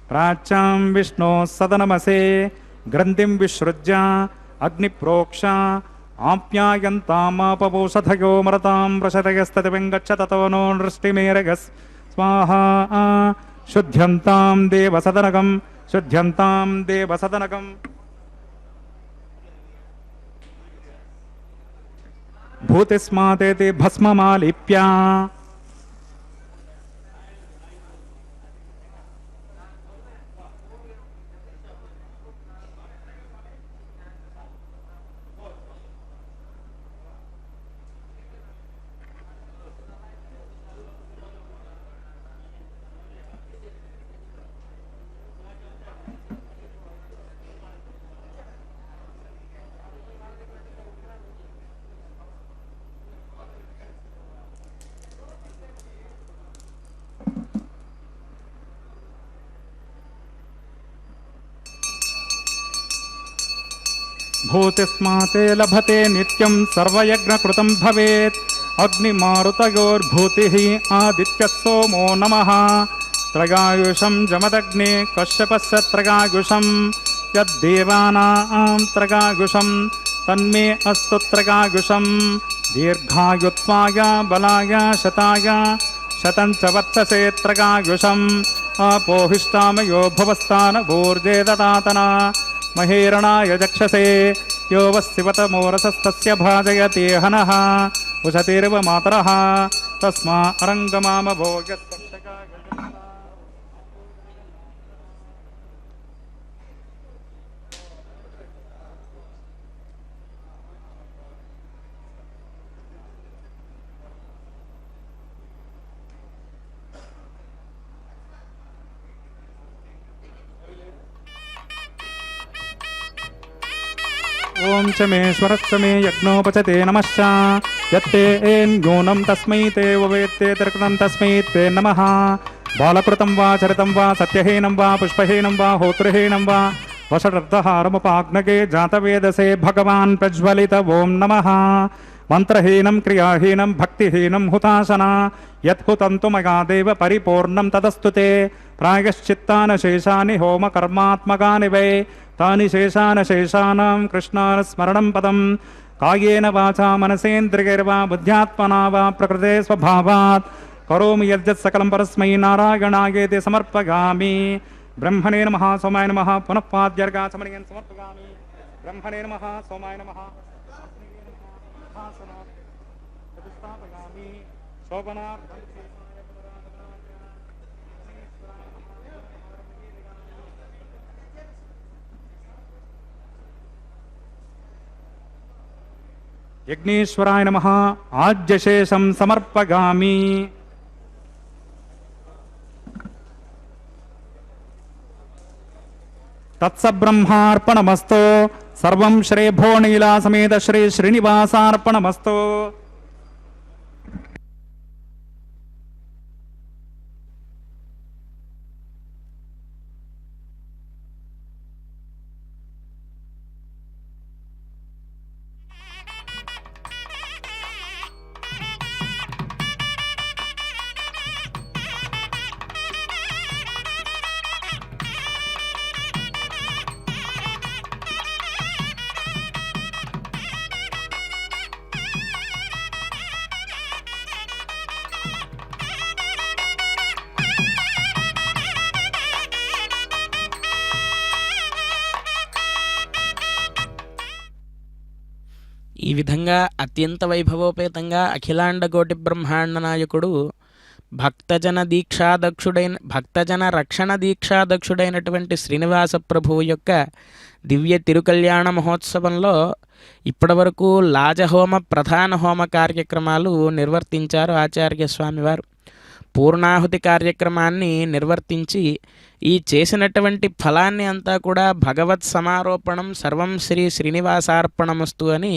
प्राच्यां विष्णु सदनमसे ग्रन्थिं विसृज्य अग्निप्रोक्ष आप्यायन्तामापवोषधयो मरतां वृषधयस्ततिविङ्गच्छ ततो नो नृष्टिमेरगस् स्वाहा शुद्ध्यन्तां देवसदनकं शुद्ध्यन्तां देवसदनकम् भूतिस्मातेति भस्ममालिप्या भूतिस्माते लभते नित्यं सर्वयज्ञकृतं भवेत् अग्निमारुतयोर्भूतिः आदित्यः सोमो नमः त्रयायुषं जमदग्ने कश्यपस्य त्रयायुषं यद्देवानां त्रयायुषं तन्मे अस्तु त्रयायुषं दीर्घायुत्वाय बलाय शताय शतं च वत्ससे त्रयायुषम् अपोहिष्टामयो भुवस्तानभूर्जे ददातना महेरणाय जक्षसे यो वस्तिवतमोरसस्तस्य भाजयते हनः उशतिर्व मातरः तस्मा अरङ्गमामभोग्यस्तक्षका ओम च मेश्वरश्च मे यज्ञोपचते नमश्च यत्ते न्यूनं तस्मै ते वेत्ते तर्कनं तस्मै ते नमः బాలకృతం వా చరితం వా సత్యహీనం వా పుష్పహీనం వా హోతృహీనం వా వషడర్ధహారముపాగ్నగే జాతవేదసే భగవాన్ ప్రజ్వలిత ఓం నమః. మంత్రహీనం క్రియాహీనం భక్తిహీనం హుతాశన యత్హుతంతు మయా దేవ పరిపూర్ణం తదస్తు తే. ప్రాయశ్చిత్తానశేషాని హోమకర్మాత్మకాని వై తాని శేషానశేషానాం కృష్ణాస్మరణం పదం. కాయేన వాచా మనసేంద్రియైర్వా బుద్ధ్యాత్మనా వా ప్రకృతే స్వభావాత్ కరోమి యద్యత్ సకలం పరస్మై నారాయణాయేతి సమర్పయామి. బ్రహ్మణే నమః సోమాయ నమః పునః పాద్యర్గాచమనీయం సమర్పయామి. బ్రహ్మణే నమః సోమాయ నమః ప్రతిష్టాపయామి. శోభనార్థం యజ్ఞేశ్వరాయ నమః ఆజ్యశేషం సమర్పయామి. తత్సబ్రహ్మార్పణమస్తు. సర్వం శ్రీ భోనీలా సమేత శ్రీ శ్రీనివాసార్పణమస్తు. ఈ విధంగా అత్యంత వైభవోపేతంగా అఖిలాండ కోటి బ్రహ్మాండ నాయకుడు భక్తజన రక్షణ దీక్షాదక్షుడైనటువంటి శ్రీనివాస ప్రభువు యొక్క దివ్య తిరుకల్యాణ మహోత్సవంలో ఇప్పటివరకు లాజహోమ ప్రధాన హోమ కార్యక్రమాలు నిర్వర్తించారు ఆచార్య స్వామివారు. పూర్ణాహుతి కార్యక్రమాన్ని నిర్వర్తించి ఈ చేసినటువంటి ఫలాన్ని అంతా కూడా భగవత్ సమారోపణం సర్వం శ్రీ శ్రీనివాసార్పణమస్తు అని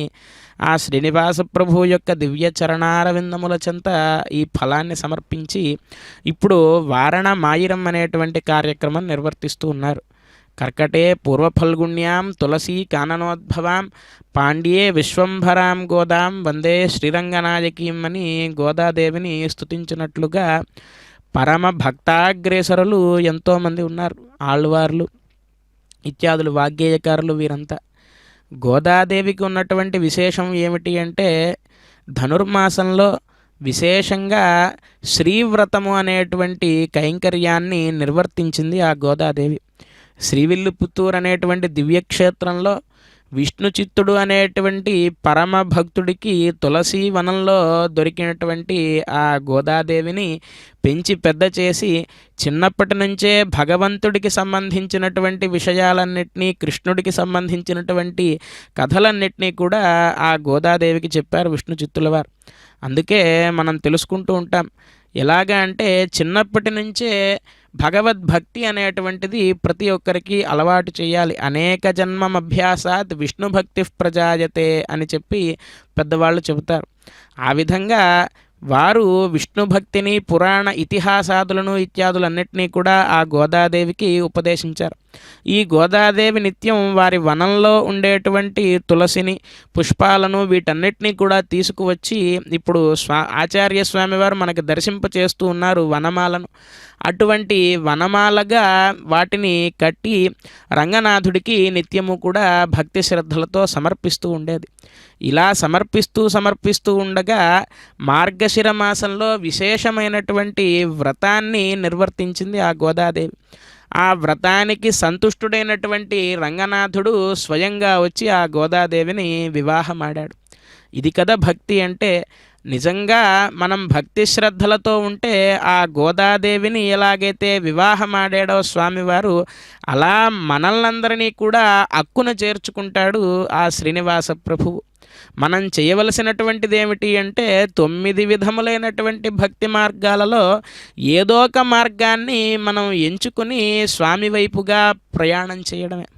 ఆ శ్రీనివాస ప్రభు యొక్క దివ్య చరణారవిందముల చెంత ఈ ఫలాన్ని సమర్పించి ఇప్పుడు వారణ మాయిరం అనేటువంటి కార్యక్రమం నిర్వర్తిస్తూ ఉన్నారు. కర్కటే పూర్వఫల్గుణ్యాం తులసీ కాననోద్భవాం పాండ్యే విశ్వంభరాం గోదాం వందే శ్రీరంగనాయకీం అని గోదాదేవిని స్తుతించినట్లుగా పరమ భక్తాగ్రేసరులు ఎంతోమంది ఉన్నారు. ఆళ్వార్లు ఇత్యాదులు వాగ్గేయకారులు వీరంతా. గోదాదేవికి ఉన్నటువంటి విశేషం ఏమిటి అంటే ధనుర్మాసంలో విశేషంగా శ్రీవ్రతము అనేటువంటి కైంకర్యాన్ని నిర్వర్తించింది ఆ గోదాదేవి. శ్రీవిల్లుపుత్తూరు అనేటువంటి దివ్యక్షేత్రంలో విష్ణు చిత్తుడు అనేటువంటి పరమ భక్తుడికి తులసి వనంలో దొరికినటువంటి ఆ గోదాదేవిని పెంచి పెద్ద చేసి చిన్నప్పటి నుంచే భగవంతుడికి సంబంధించినటువంటి విషయాలన్నింటినీ కృష్ణుడికి సంబంధించినటువంటి కథలన్నింటినీ కూడా ఆ గోదాదేవికి చెప్పారు విష్ణు చిత్తుల వారు. అందుకే మనం తెలుసుకుంటూ ఉంటాం ఎలాగా అంటే చిన్నప్పటి నుంచే భగవద్భక్తి అనేటువంటిది ప్రతి ఒక్కరికి అలవాటు చేయాలి. అనేక జన్మమభ్యాసాత్ విష్ణు భక్తి ప్రజాయతే అని చెప్పి పెద్దవాళ్ళు చెబుతారు. ఆ విధంగా వారు విష్ణు భక్తిని పురాణ ఇతిహాసాదులను ఇత్యాదులన్నింటినీ కూడా ఆ గోదాదేవికి ఉపదేశించారు. ఈ గోదాదేవి నిత్యం వారి వనంలో ఉండేటువంటి తులసిని పుష్పాలను వీటన్నిటినీ కూడా తీసుకువచ్చి ఇప్పుడు ఆచార్య స్వామి వారు మనకు దర్శింపచేస్తూ ఉన్నారు వనమాలను. అటువంటి వనమాలగా వాటిని కట్టి రంగనాథుడికి నిత్యము కూడా భక్తి శ్రద్ధలతో సమర్పిస్తూ ఉండేది. ఇలా సమర్పిస్తూ ఉండగా మార్గశిర మాసంలో విశేషమైనటువంటి వ్రతాన్ని నిర్వర్తించింది ఆ గోదాదేవి. ఆ వ్రతానికి సంతుష్టుడైనటువంటి రంగనాథుడు స్వయంగా వచ్చి ఆ గోదాదేవిని వివాహమాడాడు. ఇది కదా భక్తి అంటే. నిజంగా మనం భక్తి శ్రద్ధలతో ఉంటే ఆ గోదాదేవిని ఎలాగైతే వివాహమాడాడో స్వామివారు అలా మనల్నందరినీ కూడా అక్కున చేర్చుకుంటాడు ఆ శ్రీనివాస ప్రభువు. మనం చేయవలసినటువంటిది ఏమిటి అంటే 9 విధములైనటువంటి భక్తి మార్గాలలో ఏదో ఒక మార్గాన్ని మనం ఎంచుకుని స్వామి వైపుగా ప్రయాణం చేయడమే.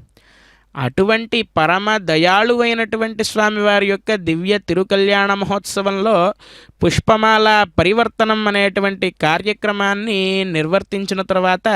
అటువంటి పరమ దయాళువైనటువంటి స్వామివారి యొక్క దివ్య తిరుకల్యాణ మహోత్సవంలో పుష్పమాల పరివర్తనం అనేటువంటి కార్యక్రమాన్ని నిర్వర్తించిన తర్వాత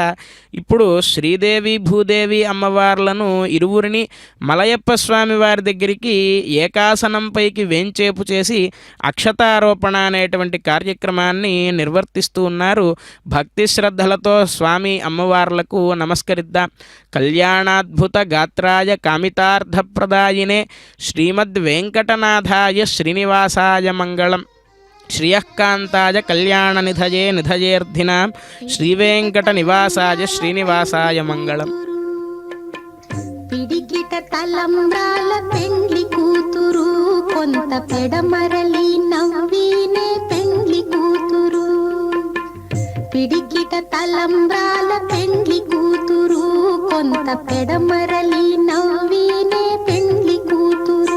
ఇప్పుడు శ్రీదేవి భూదేవి అమ్మవార్లను ఇరువురిని మలయప్ప స్వామివారి దగ్గరికి ఏకాసనంపైకి వేంచేపు చేసి అక్షతారోపణ అనేటువంటి కార్యక్రమాన్ని నిర్వర్తిస్తూ ఉన్నారు. భక్తి శ్రద్ధలతో స్వామి అమ్మవార్లకు నమస్కరిద్దాం. కళ్యాణాద్భుత గాత్రాయ కామితార్థప్రదాయినే శ్రీమద్వేంకటనాథాయ శ్రీనివాసాయ మంగళం. శ్రియఃకాంతాయ కళ్యాణనిధయే నిధయేర్థినాం శ్రీవేంకట నివాసాయ శ్రీనివాసాయ మంగళం. పిడికిట తలంబ్రాల పెండ్లి కూతురు కొంత పెడమరలి నవ్వినే పెండ్లి కూతురు. పిడికిట తలంబ్రాల పెండ్లి కూతురు కొంత పెడమరలి నవ్వినే పెండ్లి కూతురు.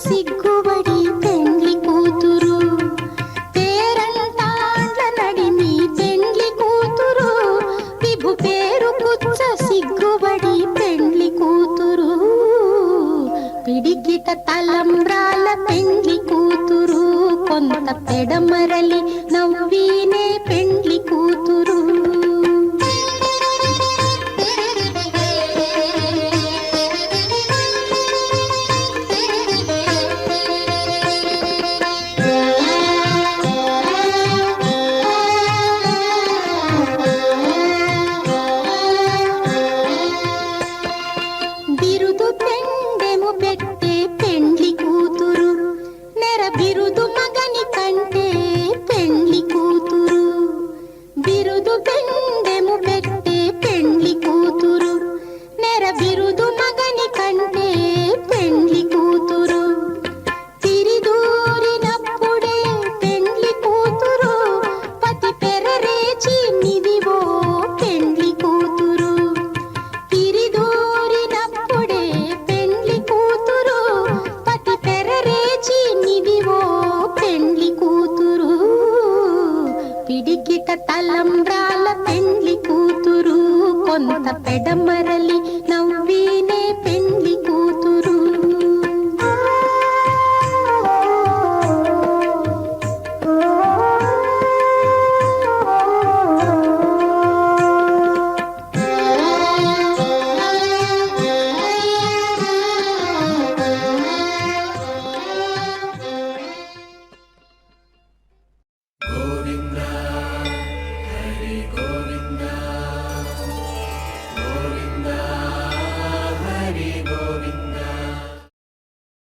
సిగ్గుబడి పెండ్లి కూతురు పేరంటాండ్ల నడిమి పెండ్లి కూతురు విభు పేరు పుచ్చ సిగ్గుబడి పెండ్లి కూతురు. పిడికిట తలంబ్రాల పెండ్లి కూతురు కొంత పెడమరలి నవ్వినే పెండ్లి కూతురు. బిరుదు పెండెము పెట్టే పెండ్లి కూతురు నెర బిరుదు మగని కంటే పెండ్లి కూతురు. బిరుదు పెండెము పెట్టే పెండ్లి కూతురు నెర బిరుదు మగని కంటే పెండ్లి కూతురు. తిరిదూరినప్పుడే పెండ్లి కూతురు పతి పెరరేచి నిదివో పెండ్లి కూతురు. తిరిదూరినప్పుడే పెండ్లి కూతురు పతి పెరరేచి నిదివో పెండ్లి కూతురు. పిడికిట తలంబ్రాల పెండ్లి కూతురు కొంత పెడమరలి నవ్వినే పెండ్లి కూతురు.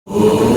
ఓ